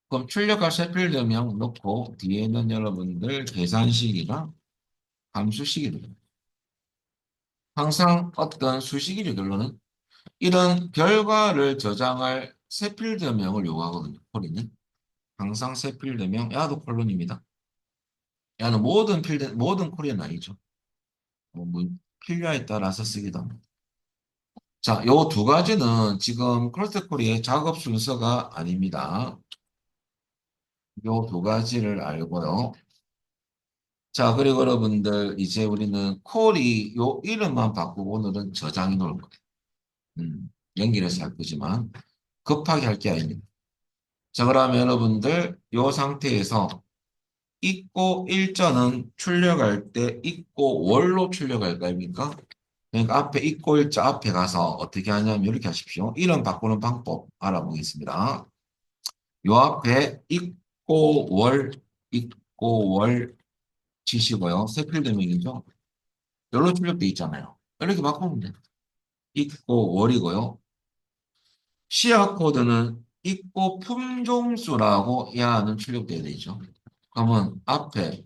그럼 출력할 새 필드명 넣고 뒤에는 여러분들 계산식이나 함수식이 됩니다. 항상 어떤 수식이죠 결론은 이런 결과를 저장할 새 필드명을 요구하거든요. 콜리는 항상 새 필드명 야도 콜론입니다. 야는 모든 콜이 아니죠. 필요에 따라서 쓰기도 합니다. 자, 요 두 가지는 지금 크로스 콜의 작업 순서가 아닙니다. 요 두 가지를 알고요. 자, 그리고 여러분들 이제 우리는 콜이 요 이름만 바꾸고 오늘은 저장해 놓을 거예요. 연결해서 할 거지만 급하게 할 게 아닙니다. 자, 그러면 여러분들 이 상태에서 있고 일자는 출력할 때 있고 월로 출력할 거 아닙니까? 그러니까 앞에 있고 일자 앞에 가서 어떻게 하냐면 이렇게 하십시오. 이름 바꾸는 방법 알아보겠습니다. 요 앞에 있고 월 치시고요. 세 필드명이죠. 열로 출력돼 있잖아요. 이렇게 바꾸면 돼요. 있고 월이고요. 시야 코드는 있고 품종수라고 야는 출력돼야 되죠. 그러면 앞에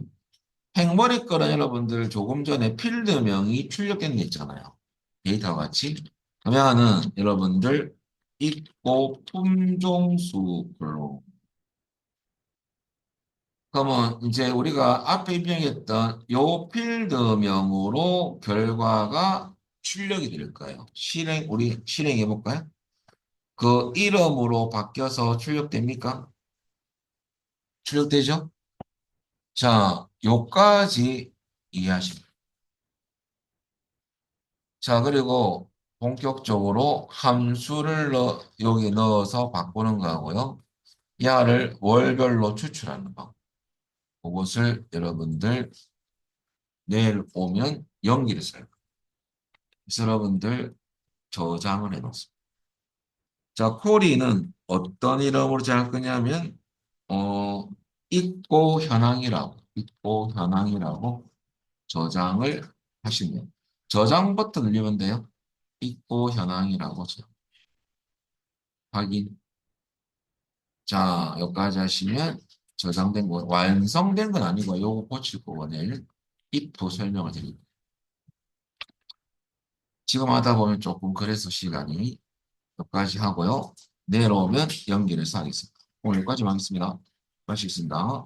행머리 거는 여러분들 조금 전에 필드명이 출력된 게 있잖아요. 데이터와 같이. 그러면은 여러분들 있고 품종수로 그러면 이제 우리가 앞에 입력했던 요 필드명으로 결과가 출력이 될 거예요. 우리 실행해 볼까요? 그 이름으로 바뀌어서 출력됩니까? 출력되죠? 자, 요까지 이해하십니다. 자, 그리고 본격적으로 함수를 여기 넣어서 바꾸는 거고요. 야를 월별로 추출하는 거. 그것을 여러분들 내일 오면 연기를 써요. 그래서 여러분들 저장을 해놓습니다. 자, 코리는 어떤 이름으로 잘 거냐면, 어, 있고 현황이라고 저장을 하시면, 저장 버튼 누르면 돼요. 있고 현황이라고 확인. 자, 여기까지 하시면 저장된 거, 완성된 건 아니고, 요거 고칠 거고 내일 if 설명을 드립니다. 지금 하다 보면 조금 그래서 시간이 여기까지 하고요. 내일 오면 연기를 하겠습니다. 오늘 여기까지 하겠습니다. 마치겠습니다.